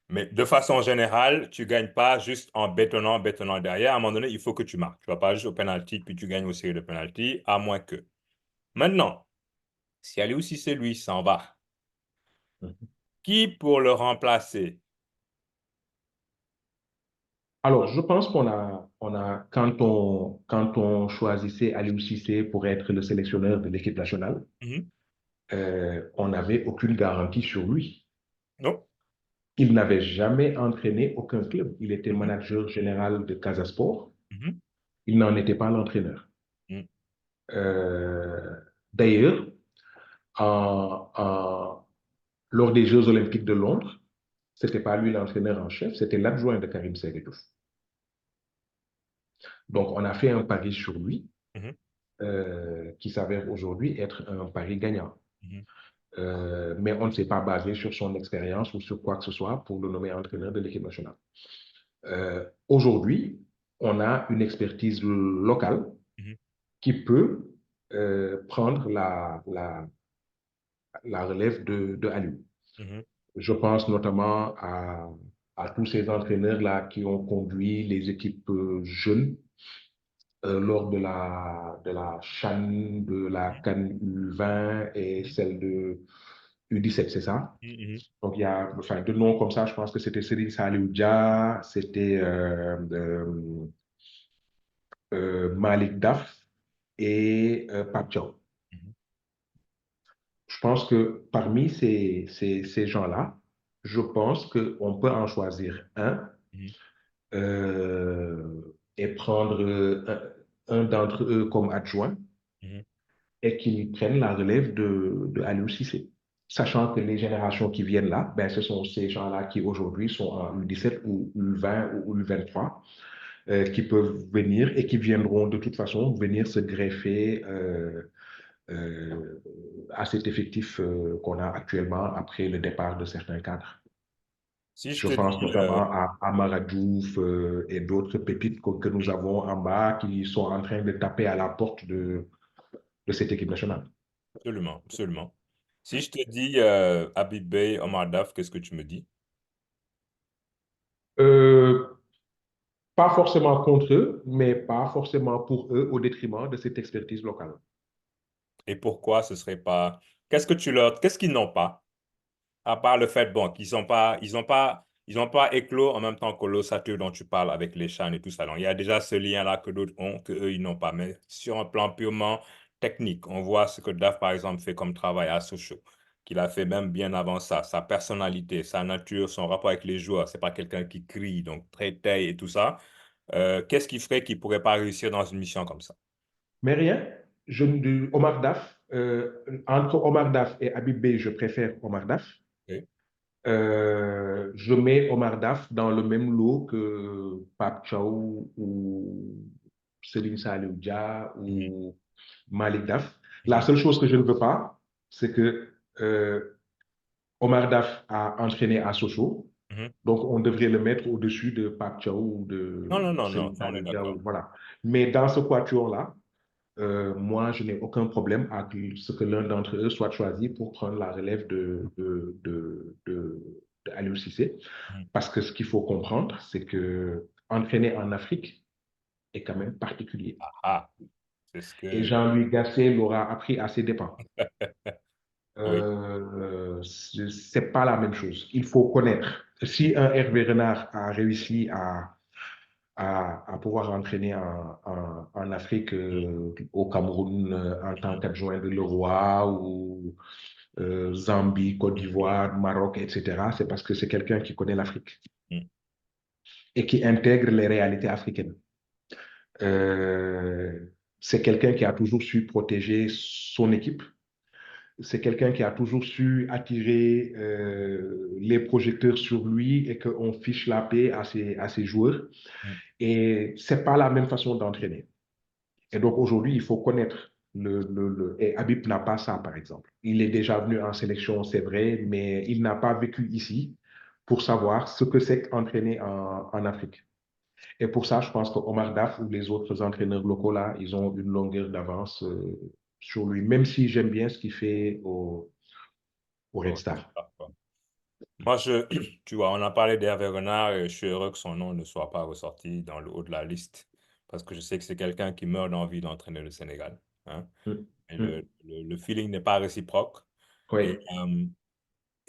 Mais de façon générale, tu gagnes pas juste en bétonnant, bétonnant derrière. À un moment donné, il faut que tu marques. Tu vas pas juste au penalty, puis tu gagnes aux séries de penalty, à moins que. Maintenant, si Aliou Cissé, lui, s'en va, qui pour le remplacer? Alors, je pense quand on choisissait Aliou Cissé pour être le sélectionneur de l'équipe nationale, Mhm. on n'avait aucune garantie sur lui. Non? Il n'avait jamais entraîné aucun club. Il était Mhm. manager général de Casasport. Mhm. Il n'en était pas l'entraîneur. Mhm. Euh, D'ailleurs, en, en- lors des Jeux olympiques de Londres, c'était pas lui l'entraîneur en chef, c'était l'adjoint de Karim Segedouf. Donc, on a fait un pari sur lui Mhm. qui s'avère aujourd'hui être un pari gagnant. Mhm. Mais on ne s'est pas basé sur son expérience ou sur quoi que ce soit pour le nommer entraîneur de l'équipe nationale. Aujourd'hui, on a une expertise locale Mhm. qui peut prendre la relève de Aliou. Mhm. Je pense notamment à tous ces entraîneurs-là qui ont conduit les équipes jeunes lors de la CHAN, de la CAN U20 et Mhm. celle de U17, c'est ça? Mhm. Donc, il y a enfin, deux noms comme ça, je pense que c'était Serine Saliou Dia, c'était Malik Daf et Pape Thiaw. Mhm. Je pense que parmi ces gens-là, je pense qu'on peut en choisir un Mhm. et prendre un d'entre eux comme adjoint Mhm. et qu'ils prennent la relève de Aliou Cissé. Sachant que les générations qui viennent là, ben, ce sont ces gens-là qui aujourd'hui sont en U17 ou U20 ou U23 qui peuvent venir et qui viendront de toute façon venir se greffer à cet effectif qu'on a actuellement après le départ de certains cadres. Si je Je te pense dis, notamment à Amara Diouf et d'autres pépites que nous avons en bas qui sont en train de taper à la porte de cette équipe nationale. absolument, absolument. Si je te dis Habib Beye, Omar Daf, qu'est-ce que tu me dis? Euh, Pas forcément contre eux, mais pas forcément pour eux au détriment de cette expertise locale. Et pourquoi ce serait pas... Qu'est-ce qu'ils n'ont pas? À part le fait, bon, qu'ils sont pas, ils ont pas éclos en même temps que l'ossature dont tu parles avec les chaînes et tout ça. Donc, il y a déjà ce lien-là que d'autres ont, que eux, ils n'ont pas. Mais sur un plan purement technique, on voit ce que Daf, par exemple, fait comme travail à Sochaux, qu'il a fait même bien avant ça. Sa personnalité, sa nature, son rapport avec les joueurs. C'est pas quelqu'un qui crie, donc très taille et tout ça. Qu'est-ce qui ferait qu'il pourrait pas réussir dans une mission comme ça? Mais rien, Omar Daf, entre Omar Daf et Habib Bey, je préfère Omar Daf. Ok. Je mets Omar Daf dans le même lot que Pape Thiaw ou Serigne Saliou Dia Mhm. ou Malik Daf. La Mhm. seule chose que je ne veux pas, c'est que Euh, Omar Daf a entraîné à Sochaux, Mhm. donc on devrait le mettre au-dessus de Pape Thiaw ou Non, de non, non, non, Serigne ça, on est Saliou d'accord. Diao, voilà. Mais dans ce quatuor-là, moi, je n'ai aucun problème à ce que l'un d'entre eux soit choisi pour prendre la relève de Aliou Cissé. Mhm. Parce que ce qu'il faut comprendre, c'est que entraîner en Afrique est quand même particulier. Ah, c'est ce Et que... Jean-Louis Gasset l'aura appris à ses dépens. Oui. C'est pas la même chose. Il faut connaître. Si un Hervé Renard a réussi à pouvoir entraîner en Afrique, Mhm. au Cameroun, en tant Mhm. qu'adjoint de Leroy, ou Zambie, Côte Mhm. d'Ivoire, Maroc, etc., c'est parce que c'est quelqu'un qui connaît l'Afrique Mhm. et qui intègre les réalités africaines. Euh, c'est quelqu'un qui a toujours su protéger son équipe. C'est quelqu'un qui a toujours su attirer les projecteurs sur lui et qu'on fiche la paix à ses joueurs. Mhm. Et c'est pas la même façon d'entraîner. Et donc aujourd'hui, il faut connaître et Habib n'a pas ça, par exemple. Il est déjà venu en sélection, c'est vrai, mais il n'a pas vécu ici pour savoir ce que c'est qu'entraîner en Afrique. Et pour ça, je pense que Omar Daf ou les autres entraîneurs locaux là, ils ont une longueur d'avance sur lui, même si j'aime bien ce qu'il fait au Red Oh, Star. d'accord. Moi, tu vois, on a parlé d'Hervé Renard et je suis heureux que son nom ne soit pas ressorti dans le haut de la liste parce que je sais que c'est quelqu'un qui meurt d'envie d'entraîner le Sénégal, hein. Mm, Et mm. le feeling n'est pas réciproque. Et, Oui.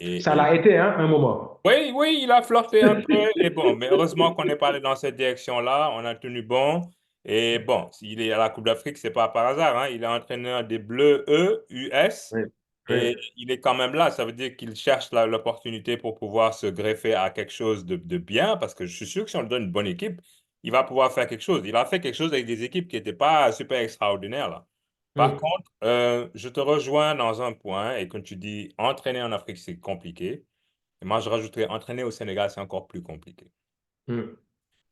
euh, Ça et l'a été, hein, un moment. oui, oui, il a flirté un peu. Et bon, mais heureusement qu'on n'est pas allé dans cette direction-là. On a tenu bon. Et bon, s'il est à la Coupe d'Afrique, c'est pas par hasard, hein. Il est entraîneur des Bleus E, US. Oui, Et oui. il est quand même là. Ça veut dire qu'il cherche l'opportunité pour pouvoir se greffer à quelque chose de bien. Parce que je suis sûr que si on lui donne une bonne équipe, il va pouvoir faire quelque chose. Il a fait quelque chose avec des équipes qui n'étaient pas super extraordinaires, là. Par Mm, contre, je te rejoins dans un point. Et quand tu dis entraîner en Afrique, c'est compliqué. Et moi, je rajouterais entraîner au Sénégal, c'est encore plus compliqué. mm,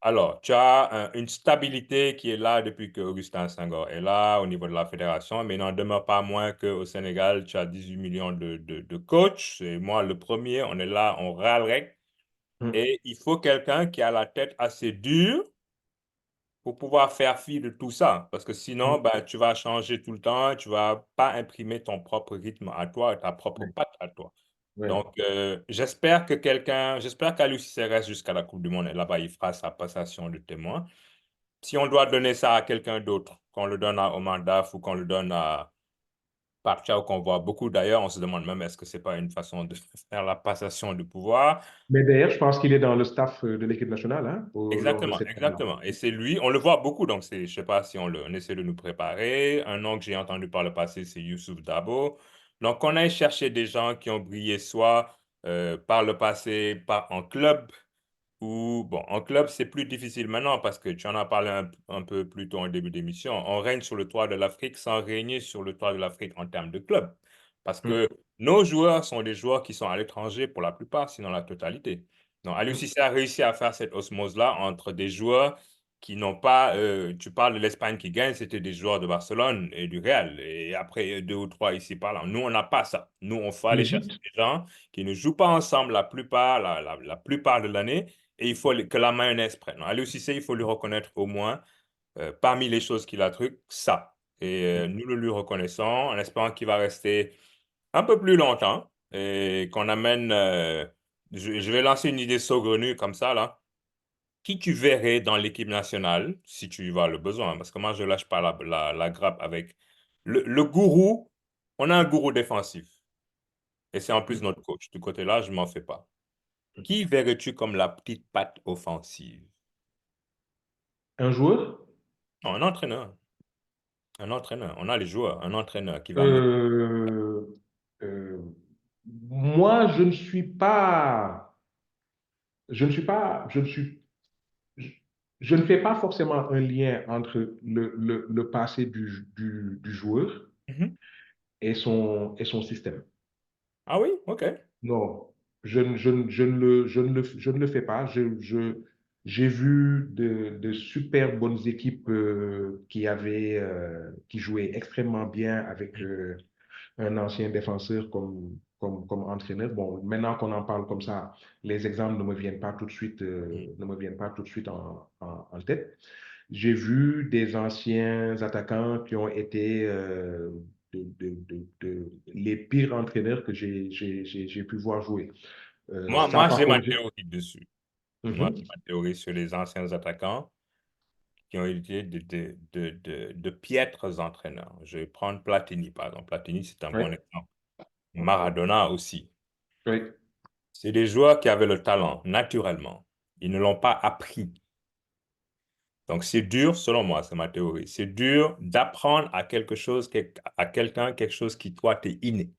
Alors, tu as une stabilité qui est là depuis que Augustin Senghor est là au niveau de la fédération, mais il n'en demeure pas moins qu'au Sénégal, tu as 18 millions de coachs. C'est moi le premier, on est là, on râlerait. mm, Et il faut quelqu'un qui a la tête assez dure pour pouvoir faire fi de tout ça. Parce que sinon, mm. ben, tu vas changer tout le temps, tu vas pas imprimer ton propre rythme à toi, ta propre Oui, patte à toi. oui. Donc, j'espère qu'Aliou Cissé reste jusqu'à la Coupe du Monde et là-bas, il fera sa passation de témoin. Si on doit donner ça à quelqu'un d'autre, qu'on le donne à Omar Daf ou qu'on le donne à Pape Thiaw, qu'on voit beaucoup d'ailleurs, on se demande même est-ce que c'est pas une façon de faire la passation de pouvoir. Mais d'ailleurs, je pense qu'il est dans le staff de l'équipe nationale, hein, lors de Exactement, cette finale. exactement. Et c'est lui, on le voit beaucoup, donc je sais pas si on essaie de nous préparer. Un nom que j'ai entendu par le passé, c'est Youssouf Dabo. Donc, on a cherché des gens qui ont brillé soit par le passé, en club, ou, bon, en club, c'est plus difficile maintenant parce que tu en as parlé un peu plus tôt en début d'émission. On règne sur le toit de l'Afrique sans régner sur le toit de l'Afrique en termes de club. Parce Mm, que nos joueurs sont des joueurs qui sont à l'étranger pour la plupart, sinon la totalité. Donc, Aliou mm, Cissé a réussi à faire cette osmose-là entre des joueurs qui n'ont pas. Tu parles de l'Espagne qui gagne, c'était des joueurs de Barcelone et du Real. Et après, deux ou trois ici par là. Nous, on n'a pas ça. Nous, on faut aller chercher L'Égypte. des gens qui ne jouent pas ensemble la plupart de l'année et il faut que la mayonnaise prenne. Aliou Cissé, il faut lui reconnaître au moins, parmi les choses qu'il a truc, ça. Et Mm, nous le lui reconnaissons en espérant qu'il va rester un peu plus longtemps et qu'on amène. Je vais lancer une idée saugrenue comme ça, là. Qui tu verrais dans l'équipe nationale, si tu y vas le besoin, parce que moi, je lâche pas la grappe avec le gourou. On a un gourou défensif et c'est en plus mm. notre coach. Du côté-là, je m'en fais pas. Qui verrais-tu comme la petite patte offensive? Un joueur? Non, un entraîneur. Un entraîneur. On a les joueurs. Un entraîneur qui va mettre. Euh, euh, moi, je ne suis pas, je, je ne fais pas forcément un lien entre le passé du joueur Mhm. et son système. Ah oui, ok. Non, je ne le fais pas. J'ai vu de super bonnes équipes qui jouaient extrêmement bien avec un ancien défenseur comme comme entraîneur. Bon, maintenant qu'on en parle comme ça, les exemples ne me viennent pas tout de suite, Mm. ne me viennent pas tout de suite en tête. J'ai vu des anciens attaquants qui ont été les pires entraîneurs que j'ai pu voir jouer. Ça, Moi, par j'ai ma contre, théorie dessus. Moi, Mhm. j'ai ma théorie sur les anciens attaquants qui ont été de piètres entraîneurs. Je vais prendre Platini, par exemple. Platini, c'est un Oui, bon exemple. Maradona aussi. oui. C'est des joueurs qui avaient le talent naturellement. Ils ne l'ont pas appris. Donc, c'est dur, selon moi, c'est ma théorie. C'est dur d'apprendre à quelque chose, à quelqu'un, quelque chose qui, toi, t'es inné.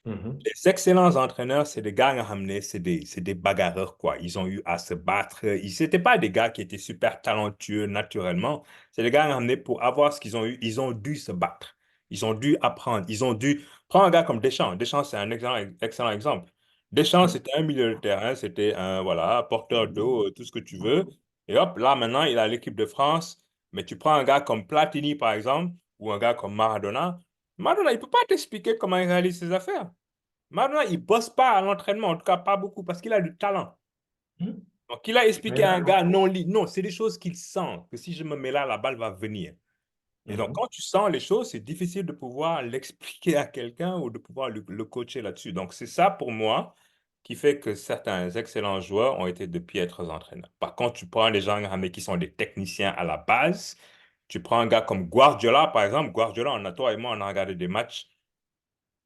Mhm. Les excellents entraîneurs, c'est des gars à ramener, c'est des bagarreurs, quoi. Ils ont eu à se battre. C'était pas des gars qui étaient super talentueux naturellement. C'est des gars à ramener pour avoir ce qu'ils ont eu. Ils ont dû se battre. Ils ont dû apprendre. Ils ont dû prendre un gars comme Deschamps. Deschamps, c'est un excellent, excellent exemple. Deschamps, Mhm. c'était un milieu de terrain, c'était un, voilà, porteur d'eau, tout ce que tu veux. Et hop, là, maintenant, il a l'équipe de France. Mais tu prends un gars comme Platini, par exemple, ou un gars comme Maradona. Maradona, il peut pas t'expliquer comment il réalise ses affaires. Maintenant, il ne bosse pas à l'entraînement, en tout cas pas beaucoup, parce qu'il a du talent. Mhm. Donc, il a expliqué Oui. à un gars, non, non, c'est des choses qu'il sent, que si je me mets là, la balle va venir. Et donc, Mhm. quand tu sens les choses, c'est difficile de pouvoir l'expliquer à quelqu'un ou de pouvoir le coacher là-dessus. Donc, c'est ça pour moi qui fait que certains excellents joueurs ont été de piètres entraîneurs. Par contre, tu prends les gens mais qui sont des techniciens à la base. Tu prends un gars comme Guardiola, par exemple. Guardiola, toi et moi, on a regardé des matchs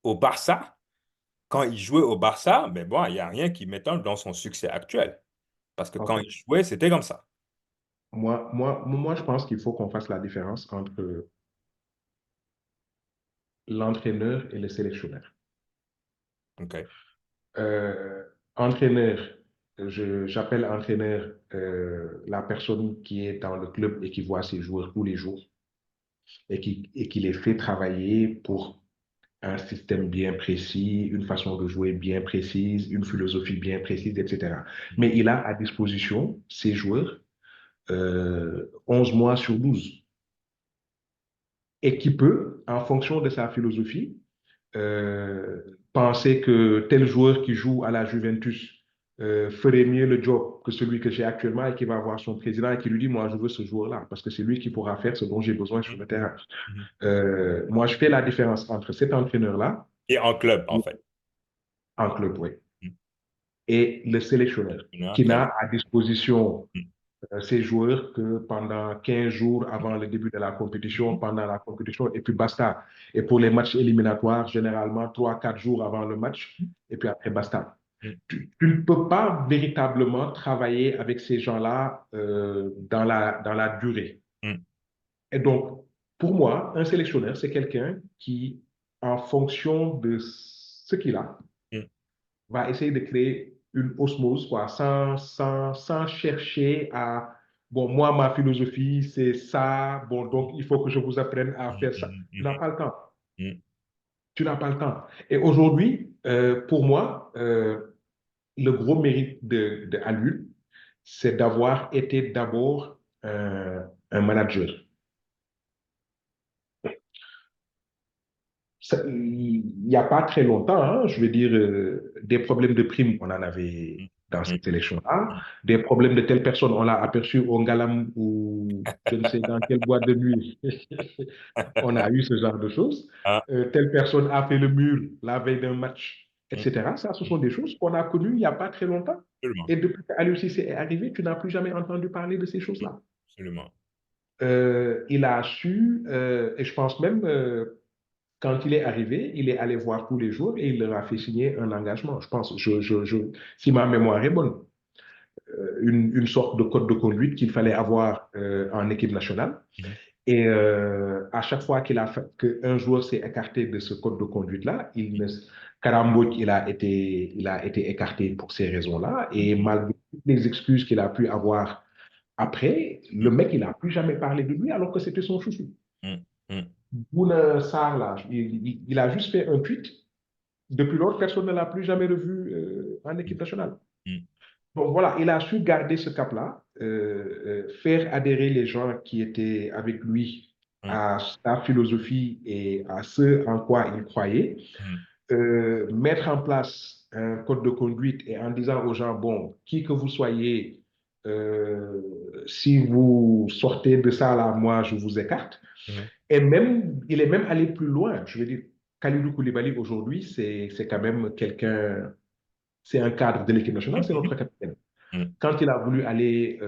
au Barça. Quand il jouait au Barça, mais bon, il n'y a rien qui m'étonne dans son succès actuel. Parce que quand il OK. jouait, c'était comme ça. Moi, je pense qu'il faut qu'on fasse la différence entre l'entraîneur et le sélectionneur. OK. Euh, entraîneur, j'appelle entraîneur la personne qui est dans le club et qui voit ses joueurs tous les jours et qui les fait travailler pour un système bien précis, une façon de jouer bien précise, une philosophie bien précise, etc. Mais il a à disposition ses joueurs 11 mois sur 12 et qui peut, en fonction de sa philosophie, penser que tel joueur qui joue à la Juventus ferait mieux le job que celui que j'ai actuellement et qui va voir son président et qui lui dit, moi, je veux ce joueur-là parce que c'est lui qui pourra faire ce dont j'ai besoin sur le terrain. Mhm. Moi, je fais la différence entre cet entraîneur-là, Et en club, en fait. en club, oui, Mhm. et le sélectionneur, qui Qui a n'a à disposition Mhm. ces joueurs que pendant 15 jours avant le début de la compétition, pendant la compétition, et puis basta. Et pour les matchs éliminatoires, généralement 3 4 jours avant le match, et puis après basta. Mhm. Tu ne peux pas véritablement travailler avec ces gens-là dans la durée. Mhm. Et donc, pour moi, un sélectionneur, c'est quelqu'un qui, en fonction de ce qu'il a, Mhm. va essayer de créer une osmose, quoi, sans chercher à, bon, moi, ma philosophie, c'est ça, bon, donc il faut que je vous apprenne à faire ça. Mhm. Tu n'as Mhm. pas le temps. Mhm. Tu n'as pas le temps. Et aujourd'hui, pour moi, le gros mérite de Alul, c'est d'avoir été d'abord un manager. Il n'y a pas très longtemps, hein, je veux dire, des problèmes de primes, on en avait dans Mhm. cette élection-là. Mhm. Des problèmes de telle personne, on l'a aperçu au Ngalam ou je ne sais dans quelle boîte de nuit. On a eu ce genre de choses. Ah. Telle personne a fait le mur la veille d'un match, Mhm. etc. Ça, ce Mhm. sont des choses qu'on a connues il n'y a pas très longtemps. Absolument. Et depuis qu'Aliou Cissé est arrivé, tu n'as plus jamais entendu parler de ces choses-là. Absolument. Il a su, et je pense même quand il est arrivé, il est allé voir tous les jours et il leur a fait signer un engagement. Je pense, si ma mémoire est bonne, une sorte de code de conduite qu'il fallait avoir en équipe nationale. Mhm. Et à chaque fois qu'un joueur s'est écarté de ce code de conduite-là, Karambou, il a été écarté pour ces raisons-là. Et malgré toutes les excuses qu'il a pu avoir après, le Mhm. mec, il n'a plus jamais parlé de lui alors que c'était son chouchou. Mhm. Mhm. Bouna Sarr, là, il a juste fait un tweet. Depuis lors, personne ne l'a plus jamais revu en équipe nationale. Mhm. Donc voilà, il a su garder ce cap-là, faire adhérer les gens qui étaient avec lui Mhm. à sa philosophie et à ce en quoi il croyait. mettre en place un code de conduite et en disant aux gens, bon, qui que vous soyez, euh, si vous sortez de ça là, moi, je vous écarte. Mhm. Et même, il est même allé plus loin. Je veux dire, Kalidou Koulibaly aujourd'hui, c'est quand même quelqu'un, c'est un cadre de l'équipe nationale, c'est notre capitaine. Mhm. Quand il a voulu aller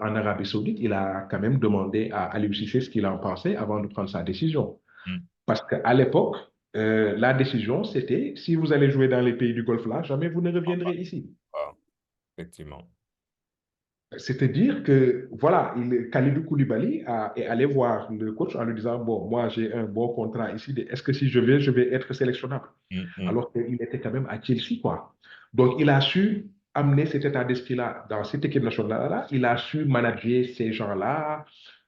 en Arabie Saoudite, il a quand même demandé à Aliou Cissé ce qu'il en pensait avant de prendre sa décision. Mhm. Parce qu'à l'époque, la décision, c'était si vous allez jouer dans les pays du Golfe là, jamais vous ne reviendrez ici. Ah, effectivement. C'est-à-dire que, voilà, Khalidou Koulibaly est allé voir le coach en lui disant, bon, moi j'ai un bon contrat ici, est-ce que si je vais être sélectionnable? Mhm. Alors qu'il était quand même à Chelsea, quoi. Donc, il a su amener cet état d'esprit-là dans cette équipe nationale-là. Il a su manager ces gens-là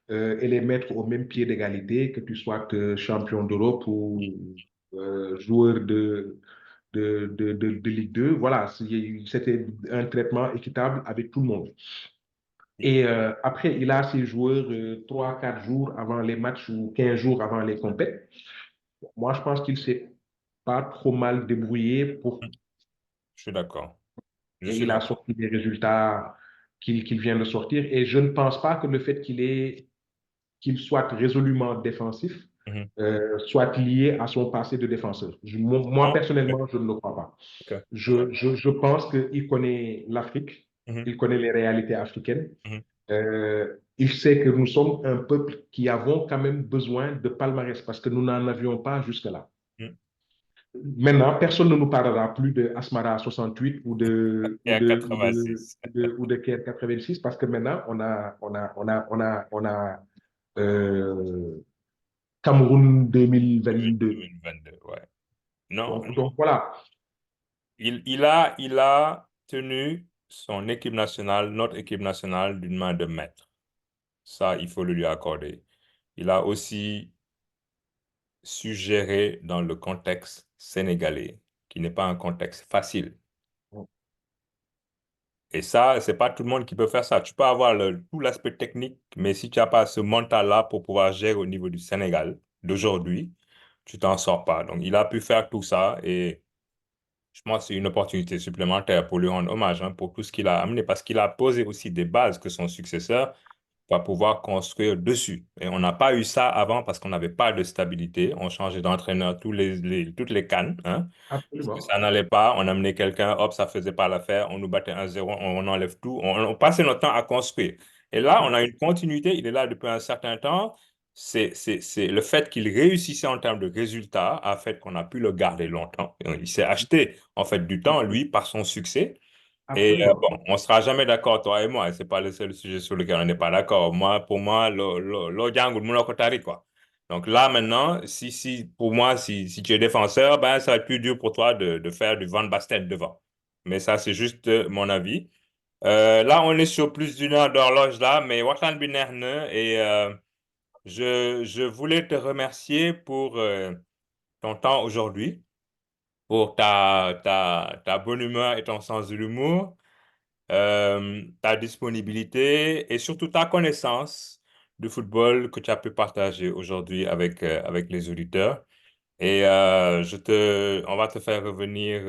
et les mettre au même pied d'égalité, que tu sois champion d'Europe ou joueur de Ligue 2. Voilà, c'était un traitement équitable avec tout le monde. Et après, il a ses joueurs 3, 4 jours avant les matchs ou 15 jours avant les compètes. Moi, je pense qu'il s'est pas trop mal débrouillé pour, Je suis d'accord. Je et suis il a d'accord. sorti des résultats qu'il vient de sortir. Et je ne pense pas que le fait qu'il soit résolument défensif Mhm. soit lié à son passé de défenseur. Moi, Non? Ok. personnellement, je ne le crois pas. Ok. Je pense qu'il connaît l'Afrique, Mhm. il connaît les réalités africaines. Mhm. Il sait que nous sommes un peuple qui avons quand même besoin de palmarès parce que nous n'en avions pas jusque-là. Mhm. Maintenant, personne ne nous parlera plus de Asmara 68 Et à 86. ou de Caire 86 parce que maintenant, on a Cameroun 2022. 2022, ouais. Non, Donc voilà. il a tenu son équipe nationale, notre équipe nationale, d'une main de maître. Ça, il faut le lui accorder. Il a aussi suggéré dans le contexte sénégalais, qui n'est pas un contexte facile. Et ça, c'est pas tout le monde qui peut faire ça. Tu peux avoir tout l'aspect technique, mais si tu n'as pas ce mental-là pour pouvoir gérer au niveau du Sénégal d'aujourd'hui, tu t'en sors pas. Donc, il a pu faire tout ça et je pense que c'est une opportunité supplémentaire pour lui rendre hommage, hein, pour tout ce qu'il a amené, parce qu'il a posé aussi des bases que son successeur va pouvoir construire dessus. Et on n'a pas eu ça avant parce qu'on n'avait pas de stabilité. On changeait d'entraîneur toutes les cannes, hein. Parce que Absolument. ça n'allait pas, on amenait quelqu'un, hop, ça faisait pas l'affaire, on nous battait 1-0, on enlève tout, on passait notre temps à construire. Et là, on a une continuité, il est là depuis un certain temps. C'est le fait qu'il réussissait en termes de résultats a fait qu'on a pu le garder longtemps. Il s'est acheté en fait du temps, lui, par son succès. Et Absolument. bon, on sera jamais d'accord, toi et moi, et c'est pas le seul sujet sur lequel on n'est pas d'accord. Moi, pour moi, lo jàngul mënoo ko tari, quoi. Donc là, maintenant, pour moi, si tu es défenseur, ben, ça va être plus dur pour toi de faire du Van Basten devant. Mais ça, c'est juste mon avis. Là, on est sur plus d'une heure d'horloge là, mais waxtaan bi neex na et je voulais te remercier pour ton temps aujourd'hui, pour ta bonne humeur et ton sens de l'humour, ta disponibilité et surtout ta connaissance du football que tu as pu partager aujourd'hui avec les auditeurs. Et on va te faire revenir,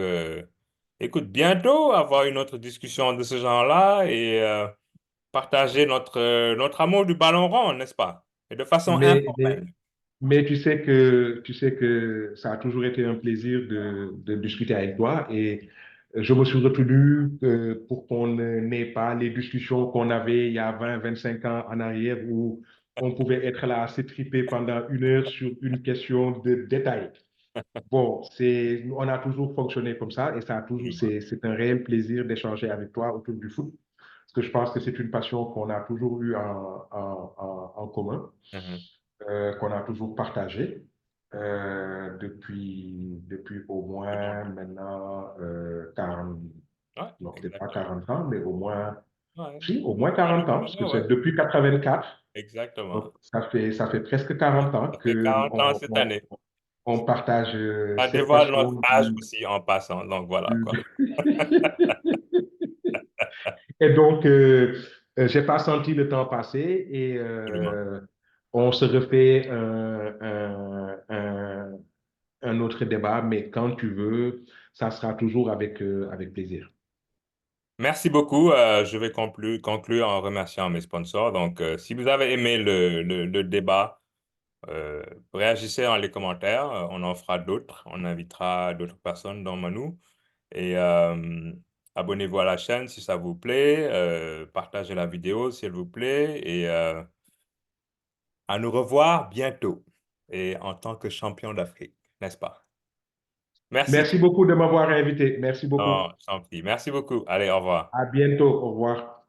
écoute, bientôt, avoir une autre discussion de ce genre-là et partager notre amour du ballon rond, n'est-ce pas? Et de façon Mais, informelle. mais tu sais que ça a toujours été un plaisir de discuter avec toi et je me suis retenu pour qu'on n'ait pas les discussions qu'on avait il y a 20, 25 ans en arrière où on pouvait être là à s'étriper pendant 1 heure sur une question de détail. Bon, on a toujours fonctionné comme ça et c'est un réel plaisir d'échanger avec toi autour du foot parce que je pense que c'est une passion qu'on a toujours eu en commun, Mhm. qu'on a toujours partagée depuis au Plus moins longtemps. maintenant 40, Ouais, non peut-être pas exactement. 40 ans, mais au moins, Ouais. si, au moins Ouais, 40 ans, parce que ouais, ouais. c'est depuis 84, Exactement. donc ça fait presque 40 ans Ça fait 40 ans qu'on cette année. on partage Ça cette dévoile notre passion âge aussi en passant. Donc voilà, quoi. Et donc, j'ai pas senti le temps passer et Absolument. on se refait un autre débat, mais quand tu veux, ça sera toujours avec plaisir. Merci beaucoup. Je vais conclure en remerciant mes sponsors. Donc, si vous avez aimé le débat, euh, réagissez dans les commentaires. On en fera d'autres. On invitera d'autres personnes dans Manu. Et abonnez-vous à la chaîne si ça vous plaît. Partagez la vidéo s'il vous plaît. Et à nous revoir bientôt. Et en tant que champion d'Afrique, n'est-ce pas? Merci. Merci beaucoup de m'avoir invité. Merci beaucoup. Non, je t'en prie. Merci beaucoup. Allez, au revoir. À bientôt. Au revoir.